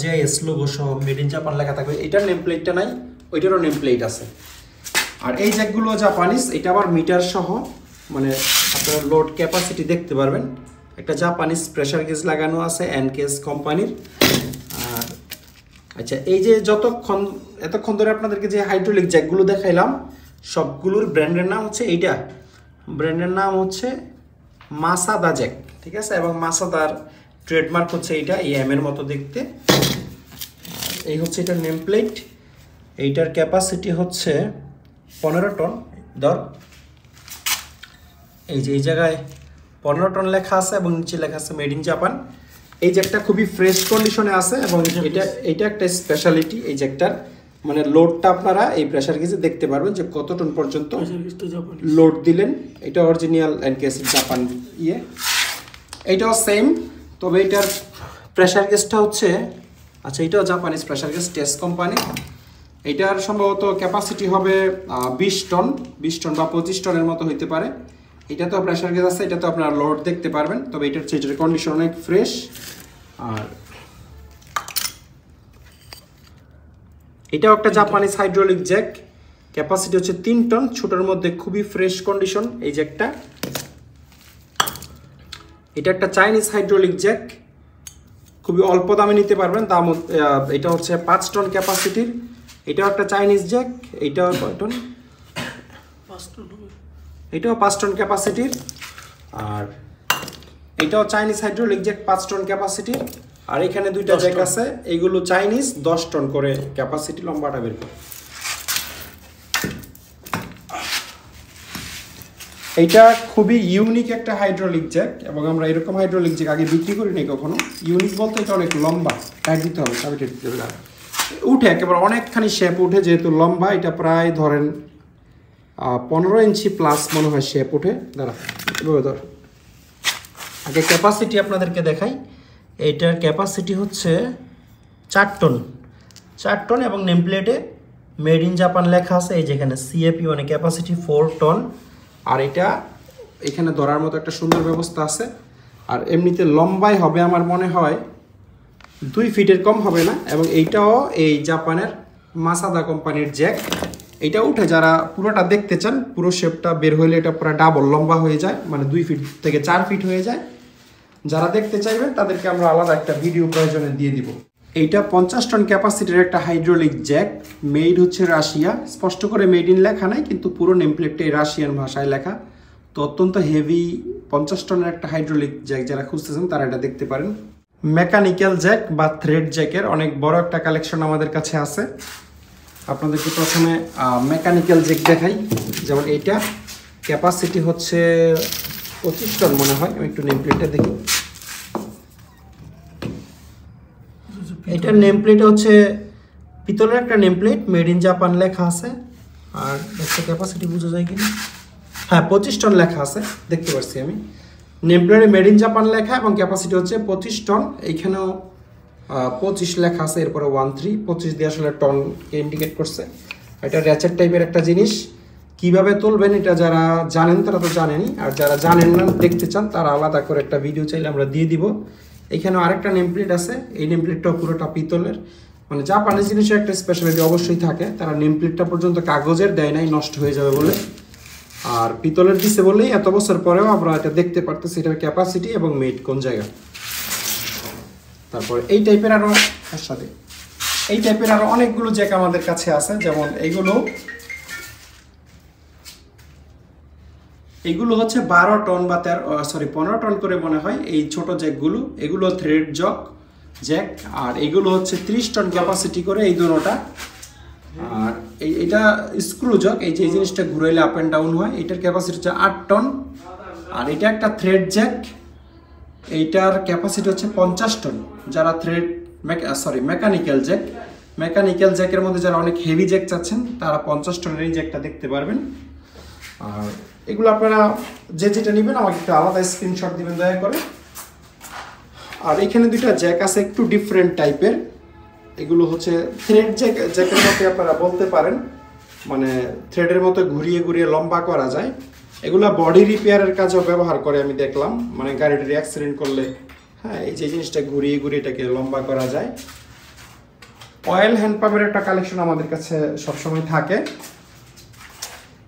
জেএস লোগো সহ মেড ইন জাপান লেখা থাকবে, এটার নেম প্লেটটা নাই, ওইটারও নেম প্লেট আছে। আর এই জ্যাকগুলো জাপানিজ, এটা আবার মিটার সহ, মানে আপনারা লোড ক্যাপাসিটি দেখতে পারবেন। একটা জাপানিজ প্রেসার গেজ লাগানো আছে এনকেএস কোম্পানির। আর আচ্ছা, এই যে এতক্ষণ ধরে আপনাদেরকে যে হাইড্রোলিক জ্যাকগুলো দেখাইলাম সবগুলোর ব্র্যান্ডের নাম হচ্ছে এইটা, ব্র্যান্ডের নাম হচ্ছে মাসাদা জ্যাক, ঠিক আছে। এবং মাসাদার ট্রেডমার্ক হচ্ছে এইটা, এই এম এর মতো দেখতে। এই হচ্ছে এটার নেম প্লেট। এইটার ক্যাপাসিটি হচ্ছে 15 টন। ধর এই যে এই জায়গায় 15 টন লেখা আছে এবং নিচে লেখা আছে মেড ইন জাপান। এই জ্যাকটা খুবই ফ্রেশ কন্ডিশনে আছে এবং এটা একটা স্পেশালিটি এই জ্যাকটার, মানে লোডটা আপনারা এই প্রেসার গেজে দেখতে পারবেন যে কত টন পর্যন্ত লোড দিলেন। এটা অরিজিনাল এনকেএস জাপান ইয়ে, এইটাও সেম, তবে এটার প্রেসার গেজটা হচ্ছে, আচ্ছা এটাও Japanese pressure gauge test company. এটার সম্ভবত ক্যাপাসিটি হবে 20 টন বা 25 টনের মতো হইতে পারে। এটা তো প্রেসার গেজ আছে, এটা তো আপনারা লোড দেখতে পারবেন, তবে এটার চেয়ে কন্ডিশন অনেক ফ্রেশ। আর এটাও একটা জাপানিজ হাইড্রোলিক জ্যাক, ক্যাপাসিটি হচ্ছে 3 টন, ছোটোর মধ্যে খুবই ফ্রেশ কন্ডিশন এই জ্যাকটা। এটা একটা চাইনিজ হাইড্রোলিক জ্যাক, খুবই অল্প দামে নিতে পারবেন, দাম এটা হচ্ছে 5 টন ক্যাপাসিটির। এটাও একটা চাইনিজ জ্যাক, এইটাও কয় টন, 5 টন, এটাও 5 টন ক্যাপাসিটির। আর এটাও চাইনিজ হাইড্রোলিক জ্যাক 5 টন ক্যাপাসিটির। আর এখানে দুইটা জ্যাক আছে, এইগুলো চাইনিজ 10 টন করে ক্যাপাসিটি, লম্বাটা বের করে। এইটা খুবই ইউনিক একটা হাইড্রোলিক জ্যাক এবং আমরা এরকম হাইড্রোলিক জ্যাক আগে বিক্রি করিনি কখনো। ইউনিক বলতে এটা অনেক লম্বা, টাইট দিতে হবে, চাবিটা দিতে হবে, উঠে একেবারে অনেকখানি শেপ উঠে, যেহেতু লম্বা এটা প্রায় ধরেন 15 ইঞ্চি প্লাস মনে হয় শেপ উঠে। দাঁড়া ধর, আগে ক্যাপাসিটি আপনাদেরকে দেখাই। এইটার ক্যাপাসিটি হচ্ছে 4 টন এবং নেম প্লেটে মেড ইন জাপান লেখা আছে। এই যেখানে সিএপি মানে ক্যাপাসিটি 4 টন। আর এটা এখানে ধরার মতো একটা সুন্দর ব্যবস্থা আছে। আর এমনিতে লম্বাই হবে আমার মনে হয় 2 ফিটের কম হবে না। এবং এইটাও এই জাপানের মাসাদা কোম্পানির জ্যাক। এটা উঠে যারা পুরোটা দেখতে চান, পুরো শেপটা বের হইলে এটা পুরো ডাবল লম্বা হয়ে যায়, মানে 2 ফিট থেকে 4 ফিট হয়ে যায়। যারা দেখতে চাইবেন তাদেরকে আমরা আলাদা একটা ভিডিও প্রয়োজনে দিয়ে দিব। এইটা 50 টন ক্যাপাসিটির একটা হাইড্রোলিক জ্যাক, মেড হচ্ছে রাশিয়া, স্পষ্ট করে মেড ইন লেখা নাই কিন্তু পুরো নেমপ্লেটটাই রাশিয়ান ভাষায় লেখা। তো অত্যন্ত হেভি 50 টনের একটা হাইড্রোলিক জ্যাক যারা খুঁজতেছেন তারা এটা দেখতে পারেন। মেকানিক্যাল জ্যাক বা থ্রেড জ্যাকের অনেক বড় একটা কালেকশন আমাদের কাছে আছে। আপনাদেরকে প্রথমে মেকানিক্যাল জ্যাক দেখাই। যেমন এইটা ক্যাপাসিটি হচ্ছে 25 টন মনে হয়, আমি একটু নেমপ্লেটটা দেখি। এটার নেম প্লেট হচ্ছে পিতলের একটা name plate, made in Japan লেখা আছে। আর একটা ক্যাপাসিটি বোঝা যায় কিনা, হ্যাঁ 25 টন লেখা আছে, দেখতে পাচ্ছি আমি। নেম প্লেটে মেড ইন জাপান লেখা এবং ক্যাপাসিটি হচ্ছে 25 টন। এইখানেও 25 লেখা আছে, এরপরে 13, 25 দিয়ে আসলে টনকে ইন্ডিকেট করছে। এটা র্যাচেট টাইপের একটা জিনিস, কিভাবে তুলবেন এটা যারা জানেন তারা তো জানেনই, আর যারা জানেন না দেখতে চান তারা আলাদা করে একটা ভিডিও চাইলে আমরা দিয়ে দিব। এখানে আরেকটা নেম প্লেট আছে, এই নেম প্লেটটাও পুরোটা পিতলের, মানে জাপানিজ জিনিসের একটা স্পেশালিটি অবশ্যই থাকে, তারা নেম প্লেটটা পর্যন্ত কাগজের দেয় নাই নষ্ট হয়ে যাবে বলে, আর পিতলের দিছে বলেই এত বছর পরেও আমরা এটা দেখতে পারতেছি এটার ক্যাপাসিটি এবং মেড কোন জায়গা। তারপর এই টাইপের আরও সাথে এই টাইপের আরও অনেকগুলো জ্যাক আমাদের কাছে আছে। যেমন এগুলো হচ্ছে 12 টন বা 15 টন করে মনে হয় এই ছোট জ্যাকগুলো। এগুলো থ্রেড জ্যাক, আর এগুলো হচ্ছে 30 টন ক্যাপাসিটি করে এই দুটোটা। আর এটা স্ক্রু জ্যাক, এই যে এই জিনিসটা ঘুরাইলে আপ অ্যান্ড ডাউন হয়, এটার ক্যাপাসিটি হচ্ছে 8 টন। আর এটা একটা থ্রেড জ্যাক, এইটার ক্যাপাসিটি হচ্ছে 50 টন। যারা মেকানিক্যাল জ্যাকের মধ্যে যারা অনেক হেভি জ্যাক চাচ্ছেন তারা 50 টনের এই জ্যাকটা দেখতে পারবেন। আর এগুলো আপনারা যেটা নেবেন আমাকে একটু আলাদা স্ক্রিনশট দিবেন দয়া করে। আর এখানে দুইটা জ্যাক আছে একটু ডিফারেন্ট টাইপের, এগুলো হচ্ছে থ্রেড জ্যাকের মধ্যে আপনারা বলতে পারেন, মানে থ্রেডের মতো ঘুরিয়ে ঘুরিয়ে লম্বা করা যায়। এগুলো বডি রিপেয়ারের কাজেও ব্যবহার করে আমি দেখলাম, মানে গাড়িটার অ্যাক্সিডেন্ট করলে হ্যাঁ এই যে জিনিসটা ঘুরিয়ে ঘুরিয়ে এটাকে লম্বা করা যায়। অয়েল হ্যান্ড পাম্পের একটা কালেকশন আমাদের কাছে সবসময় থাকে।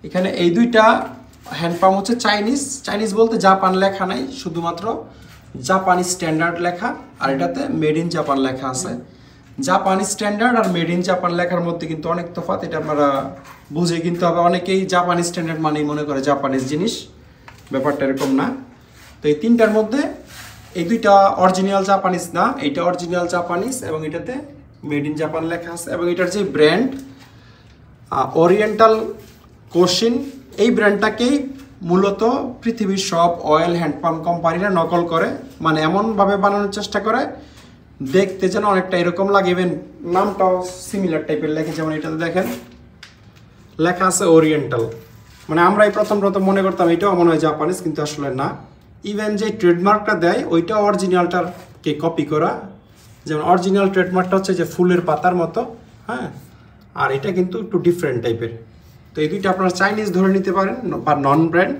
এখানে এই দুইটা হ্যান্ড পাম্প হচ্ছে চাইনিজ বলতে জাপান লেখা নাই, শুধুমাত্র জাপানি স্ট্যান্ডার্ড লেখা, আর এটাতে মেড ইন জাপান লেখা আছে। জাপানি স্ট্যান্ডার্ড আর মেড ইন জাপান লেখার মধ্যে কিন্তু অনেক তফাৎ, এটা আপনারা বুঝে কিনতে হবে। অনেকেই জাপানি স্ট্যান্ডার্ড মানেই মনে করে জাপানিজ জিনিস, ব্যাপারটা এরকম না। তো এই তিনটার মধ্যে এই দুইটা অরিজিনাল জাপানিজ না, এইটা অরিজিনাল জাপানিজ এবং এটাতে মেড ইন জাপান লেখা আছে। এবং এটার যে ব্র্যান্ড ওরিয়েন্টাল কোশিন, এই ব্র্যান্ডটাকেই মূলত পৃথিবীর সব অয়েল হ্যান্ডপাম্প কোম্পানিরা নকল করে, মানে এমনভাবে বানানোর চেষ্টা করে দেখতে যেন অনেকটা এরকম লাগে। ইভেন নামটাও সিমিলার টাইপের লেখে, যেমন এটাতে দেখেন লেখা আছে ওরিয়েন্টাল, মানে আমরাই প্রথম মনে করতাম এটাও মনে হয় জাপানিজ, কিন্তু আসলে না। ইভেন যে ট্রেডমার্কটা দেয় ওইটা অরিজিনালটাকে কপি করা, যেমন অরিজিনাল ট্রেডমার্কটা হচ্ছে যে ফুলের পাতার মতো, হ্যাঁ, আর এটা কিন্তু একটু ডিফারেন্ট টাইপের। তো এই দুইটা আপনারা চাইনিজ ধরে নিতে পারেন বা নন ব্র্যান্ড,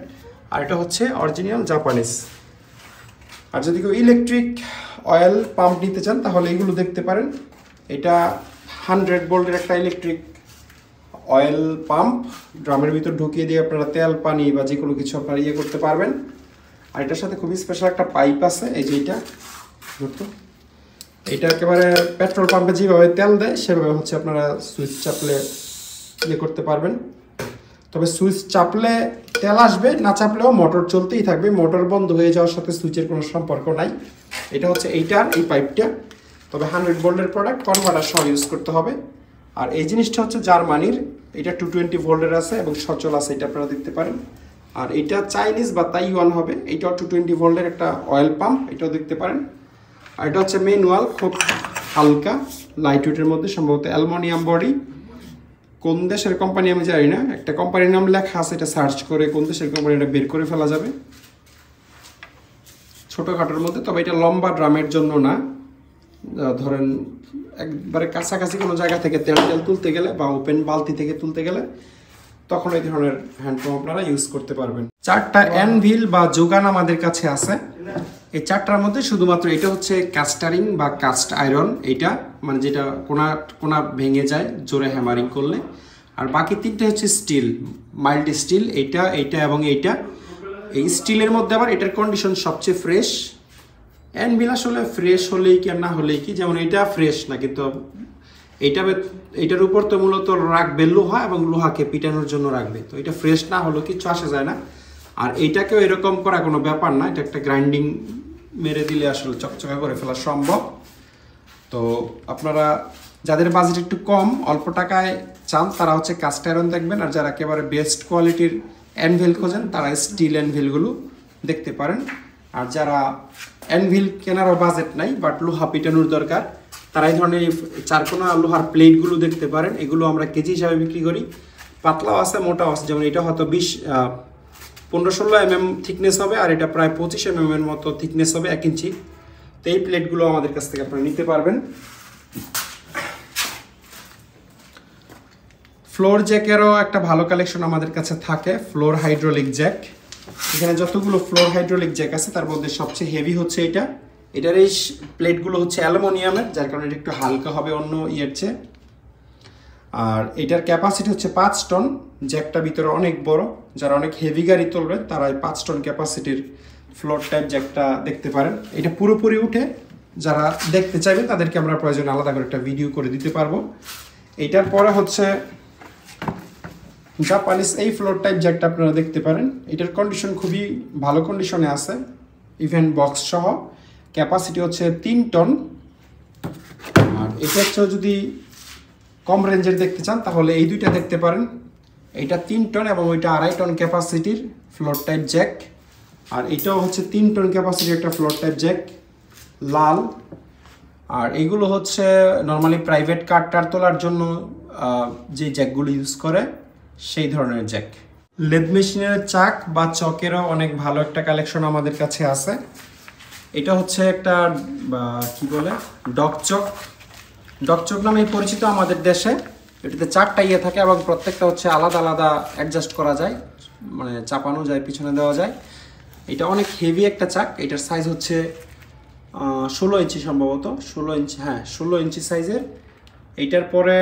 আর এটা হচ্ছে অরিজিনাল জাপানিজ। আর যদি কেউ ইলেকট্রিক অয়েল পাম্প নিতে চান তাহলে এইগুলো দেখতে পারেন। এটা 100 ভোল্টের একটা ইলেকট্রিক অয়েল পাম্প, ড্রামের ভিতর ঢুকিয়ে দিয়ে আপনারা তেল পানি বা যে কোনো কিছু আপনারা ইয়ে করতে পারবেন। আর এটার সাথে খুবই স্পেশাল একটা পাইপ আছে, এই যে এইটা ধরতো, এটা একেবারে পেট্রোল পাম্পে যেভাবে তেল দেয় সেভাবে হচ্ছে আপনারা সুইচ চাপলে ইয়ে করতে পারবেন। তবে সুইচ চাপলে তেল আসবে, না চাপলেও মোটর চলতেই থাকবে, মোটর বন্ধ হয়ে যাওয়ার সাথে সুইচের কোনো সম্পর্ক নাই। এটা হচ্ছে এইটার এই পাইপটা, তবে 100 ভোল্টের প্রোডাক্ট, কনভার্টার সহ ইউজ করতে হবে। আর এই জিনিসটা হচ্ছে জার্মানির, এটা 220 ভোল্টের আছে এবং সচল আছে, এটা আপনারা দেখতে পারেন। আর এটা চাইনিজ বা তাইওয়ান হবে, এইটাও 220 ভোল্টের একটা অয়েল পাম্প, এটাও দেখতে পারেন। আর এটা হচ্ছে ম্যানুয়াল, খুব হালকা লাইট ওয়েটের মধ্যে, সম্ভবত অ্যালুমিনিয়াম বডি। কোন দেশের কোম্পানি আমি জানি না, একটা কোম্পানির নাম লেখা আছে, এটা সার্চ করে কোন দেশের কোম্পানি এটা বের করে ফেলা যাবে। ছোটোখাটোর মধ্যে, তবে এটা লম্বা ড্রামের জন্য না, ধরেন একবারে কাছাকাছি কোনো জায়গা থেকে তেল তুলতে গেলে বা ওপেন বালতি থেকে তুলতে গেলে তখন এই ধরনের হ্যান্ডপাম্প আপনারা ইউজ করতে পারবেন। 4টা অ্যানভিল বা যোগান আমাদের কাছে আছে। এই 4টার মধ্যে শুধুমাত্র এটা হচ্ছে কাস্টারিং বা কাস্ট আয়রন, এইটা মানে যেটা কোনা ভেঙে যায় জোরে হ্যামারিং করলে। আর বাকি 3টে হচ্ছে স্টিল, মাইল্ড স্টিল, এইটা এবং এইটা। এই স্টিলের মধ্যে আবার এটার কন্ডিশন সবচেয়ে ফ্রেশ। অ্যানভিল আসলে ফ্রেশ হলেই কি আর না হলেই কি, যেমন এটা ফ্রেশ না, কিন্তু এইটার উপর তো মূলত রাখবে লোহা এবং লোহাকে পিটানোর জন্য রাখবে, তো এটা ফ্রেশ না হলেও কিছু আসে যায় না। আর এইটাকেও এরকম করা কোনো ব্যাপার না, এটা একটা গ্রাইন্ডিং মেরে দিলে আসলে চকচকা করে ফেলা সম্ভব। তো আপনারা যাদের বাজেট একটু কম, অল্প টাকায় চান, তারা হচ্ছে কাস্ট আয়রন দেখবেন। আর যারা একেবারে বেস্ট কোয়ালিটির অ্যানভিল খোঁজেন তারা স্টিল অ্যানভিলগুলো দেখতে পারেন। আর যারা অ্যানভিল কেনারও বাজেট নাই বাট লোহা পিটানোর দরকার, তারা এই ধরনের 4কোনা লোহার প্লেটগুলো দেখতে পারেন। এগুলো আমরা কেজি হিসাবে বিক্রি করি, পাতলাও আছে মোটাও আছে। যেমন এটা হয়তো 15-16 mm থিকনেস হবে, আর এটা প্রায় 25 mm এর মতো থিকনেস হবে, 1 ইঞ্চি। তো এই প্লেটগুলো আমাদের কাছ থেকে আপনারা নিতে পারবেন। ফ্লোর জ্যাকেরও একটা ভালো কালেকশন আমাদের কাছে থাকে, ফ্লোর হাইড্রোলিক জ্যাক। এখানে যতগুলো ফ্লোর হাইড্রোলিক জ্যাক আছে তার মধ্যে সবচেয়ে হেভি হচ্ছে এটা। এটার এই প্লেটগুলো হচ্ছে অ্যালুমিনিয়ামের, যার কারণে এটা একটু হালকা হবে অন্য ইয়ের চেয়ে। আর এটার ক্যাপাসিটি হচ্ছে 5 টন। জ্যাকটা ভিতরে অনেক বড়, যারা অনেক হেভি গাড়ি তুলবে তারা এই 5 টন ক্যাপাসিটির ফ্লোর টাইপ জ্যাকটা দেখতে পারেন। এটা পুরোপুরি উঠে, যারা দেখতে চাইবেন তাদেরকে আমরা প্রয়োজনে আলাদা করে একটা ভিডিও করে দিতে পারবো। এটার পরে হচ্ছে জাপানিজ এই ফ্লোর টাইপ জ্যাকটা আপনারা দেখতে পারেন। এটার কন্ডিশন খুবই ভালো কন্ডিশনে আছে, ইভেন্ট বক্স সহ। ক্যাপাসিটি হচ্ছে 3 টন। আর এটা হচ্ছে যদি কম রেঞ্জের দেখতে চান তাহলে এই দুইটা দেখতে পারেন। এইটা 3 টন এবং ওইটা 2.5 টন ক্যাপাসিটির ফ্লোর টাইপ জ্যাক। আর এটাও হচ্ছে 3 টন ক্যাপাসিটির একটা ফ্লোর টাইপ জ্যাক, লাল। আর এইগুলো হচ্ছে নর্মালি প্রাইভেট কার তোলার জন্য যে জ্যাকগুলো ইউজ করে সেই ধরনের জ্যাক। লেদ মেশিনের চাক বা চকেরও অনেক ভালো একটা কালেকশন আমাদের কাছে আছে। এটা হচ্ছে একটা কি বলে ডকচক নামে পরিচিত আমাদের দেশে। এটাতে 4টা ইয়ে থাকে এবং প্রত্যেকটা হচ্ছে আলাদা আলাদা অ্যাডজাস্ট করা যায়, মানে চাপানো যায়, পিছনে দেওয়া যায়। এটা অনেক হেভি একটা চাক। এটার সাইজ হচ্ছে 16 ইঞ্চি, সম্ভবত 16 ইঞ্চি, হ্যাঁ 16 ইঞ্চি সাইজের। এইটার পরে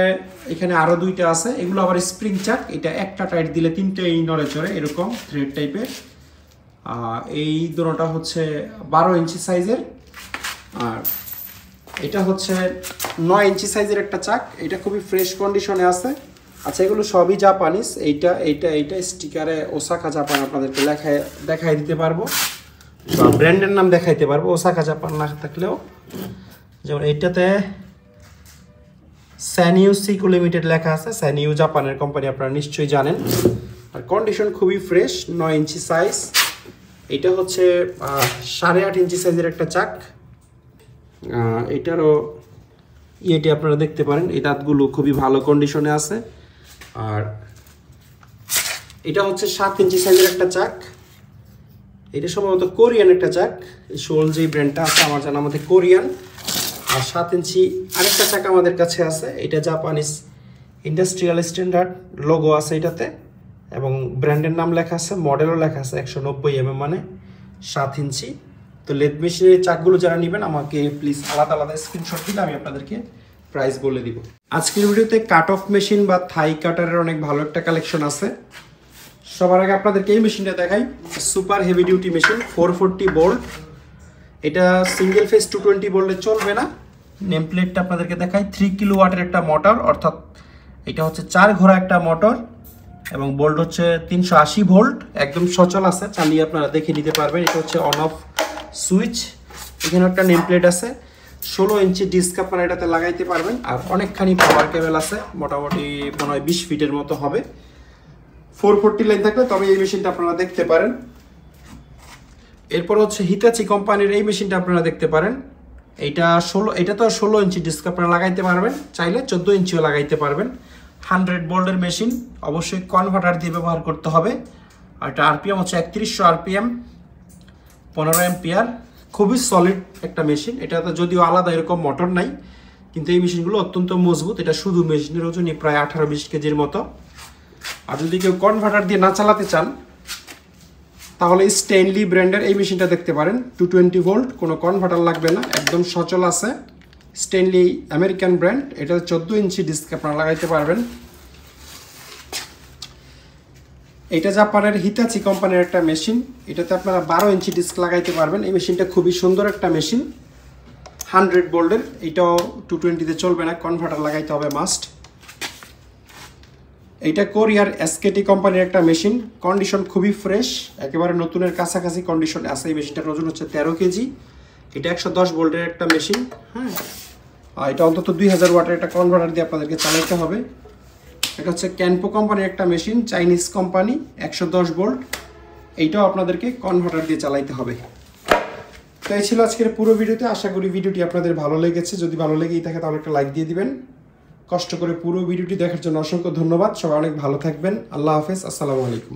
এখানে আরও 2টা আছে, এগুলো আবার স্প্রিং চাক। এটা একটা টাইট দিলে 3টেই নড়ে চড়ে, এরকম থ্রেড টাইপের। এই দুটোটা হচ্ছে 12 ইঞ্চি সাইজের। আর এটা হচ্ছে 9 ইঞ্চি সাইজের একটা চাক, এটা খুবই ফ্রেশ কন্ডিশনে আছে। আচ্ছা, এগুলো সবই জাপানিজ। এইটা স্টিকারে ওসাকা জাপান আপনাদেরকে দেখাই দিতে পারবো, বা ব্র্যান্ডের নাম দেখাইতে পারবো ওসাকা জাপান না থাকলেও। যেমন এইটাতে স্যানিউ সিকো লিমিটেড লেখা আছে, স্যানিউ জাপানের কোম্পানি, আপনারা নিশ্চয়ই জানেন। আর কন্ডিশন খুবই ফ্রেশ, 9 ইঞ্চি সাইজ। এটা হচ্ছে 8.5 ইঞ্চি সাইজের একটা চাক। এটারও ইয়েটি আপনারা দেখতে পারেন, এই দাঁতগুলো খুবই ভালো কন্ডিশনে আছে। আর এটা হচ্ছে 7 ইঞ্চি সাইজের একটা চাক। এটা সম্ভবত কোরিয়ান একটা চাক, শোল যেই ব্র্যান্ডটা আছে আমার জানা মতে কোরিয়ান। আর 7 ইঞ্চি আরেকটা চাক আমাদের কাছে আছে, এটা জাপানিজ ইন্ডাস্ট্রিয়াল স্ট্যান্ডার্ড লোগো আছে এটাতে, এবং ব্র্যান্ডের নাম লেখা আছে, মডেলও লেখা আছে 190 mm, মানে 7 ইঞ্চি। তো লেদ মেশিনের চাকগুলো যারা নেবেন আমাকে প্লিজ আলাদা আলাদা স্ক্রিনশট দিলে আমি আপনাদেরকে প্রাইস বলে দিব। আজকের ভিডিওতে কাট অফ মেশিন বা থাই কাটারের অনেক ভালো একটা কালেকশন আছে। সবার আগে আপনাদেরকে এই মেশিনটা দেখাই, super heavy duty machine, 440 volt. এটা সিঙ্গেল ফেজ 220 ভোল্টে চলবে না। নেম প্লেটটা আপনাদেরকে দেখাই, 3 কিলোওয়াটের একটা মোটর, অর্থাৎ এটা হচ্ছে 4 ঘোড়া একটা মোটর, এবং ভোল্ট হচ্ছে 380 ভোল্ট, একদম সচল আছে, চালিয়ে আপনারা দেখে নিতে পারবেন। এটা হচ্ছে অন অফ সুইচ। এখানে একটা নেম প্লেট আছে, 16 ইঞ্চি ডিস্ক আপনারা এটাতে লাগাইতে পারবেন। আর অনেকখানি পাওয়ার কেবল আছে, মোটামুটি মনে হয় 20 ফিটের মতো হবে। 440 লাইন থাকলে তবে এই মেশিনটা আপনারা দেখতে পারেন। এরপর হচ্ছে হিতাচি কোম্পানির এই মেশিনটা আপনারা দেখতে পারেন। এটা তো 16 ইঞ্চি ডিস্ক আপনারা লাগাইতে পারবেন, চাইলে 14 ইঞ্চিও লাগাইতে পারবেন। 100 ভোল্টের মেশিন, অবশ্যই কনভার্টার দিয়ে ব্যবহার করতে হবে। আর এটা আরপিএম হচ্ছে 3100 আরপিএম, 15 এম্পিয়ার, খুবই সলিড একটা মেশিন। এটাতে যদিও আলাদা এরকম মোটর নাই, কিন্তু এই মেশিনগুলো অত্যন্ত মজবুত। এটা শুধু মেশিনের ওজনই প্রায় 18-20 কেজির মতো। আর যদি কেউ কনভার্টার দিয়ে না চালাতে চান তাহলে স্টেনলি ব্র্যান্ডের এই মেশিনটা দেখতে পারেন, 220 ভোল্ট, কোনো কনভার্টার লাগবে না, একদম সচল আছে। স্টেনলি আমেরিকান ব্র্যান্ড, এটা 14 ইঞ্চি ডিস্ক আপনারা লাগাইতে পারবেন। এটা জাপানের হিতাচি কোম্পানির একটা মেশিন, এটাতে আপনারা 12 ইঞ্চি ডিস্ক লাগাইতে পারবেন। এই মেশিনটা খুবই সুন্দর একটা মেশিন, 100 ভোল্টের। এটাও 220-তে চলবে না, কনভার্টার লাগাইতে হবে মাস্ট। এইটা কোরিয়ার এসকেটি কোম্পানির একটা মেশিন, কন্ডিশন খুবই ফ্রেশ, একেবারে নতুনের কাছাকাছি কন্ডিশন আছে। এই মেশিনটার ওজন হচ্ছে 13 কেজি। এটা 110 ভোল্টের একটা মেশিন। হ্যাঁ, আর এটা অন্তত 2000 ওয়াটের একটা কনভার্টার দিয়ে আপনাদেরকে চালাইতে হবে। এটা হচ্ছে ক্যানপো কোম্পানির একটা মেশিন, চাইনিজ কোম্পানি, 110 ভোল্ট। এইটাও আপনাদেরকে কনভার্টার দিয়ে চালাইতে হবে। তো এই ছিল আজকের পুরো ভিডিওতে। আশা করি ভিডিওটি আপনাদের ভালো লেগেছে। যদি ভালো লেগেই থাকে তাহলে একটা লাইক দিয়ে দিবেন। কষ্ট করে পুরো ভিডিওটি দেখার জন্য অসংখ্য ধন্যবাদ। সবাই অনেক ভালো থাকবেন। আল্লাহ হাফেজ, আসসালামু আলাইকুম।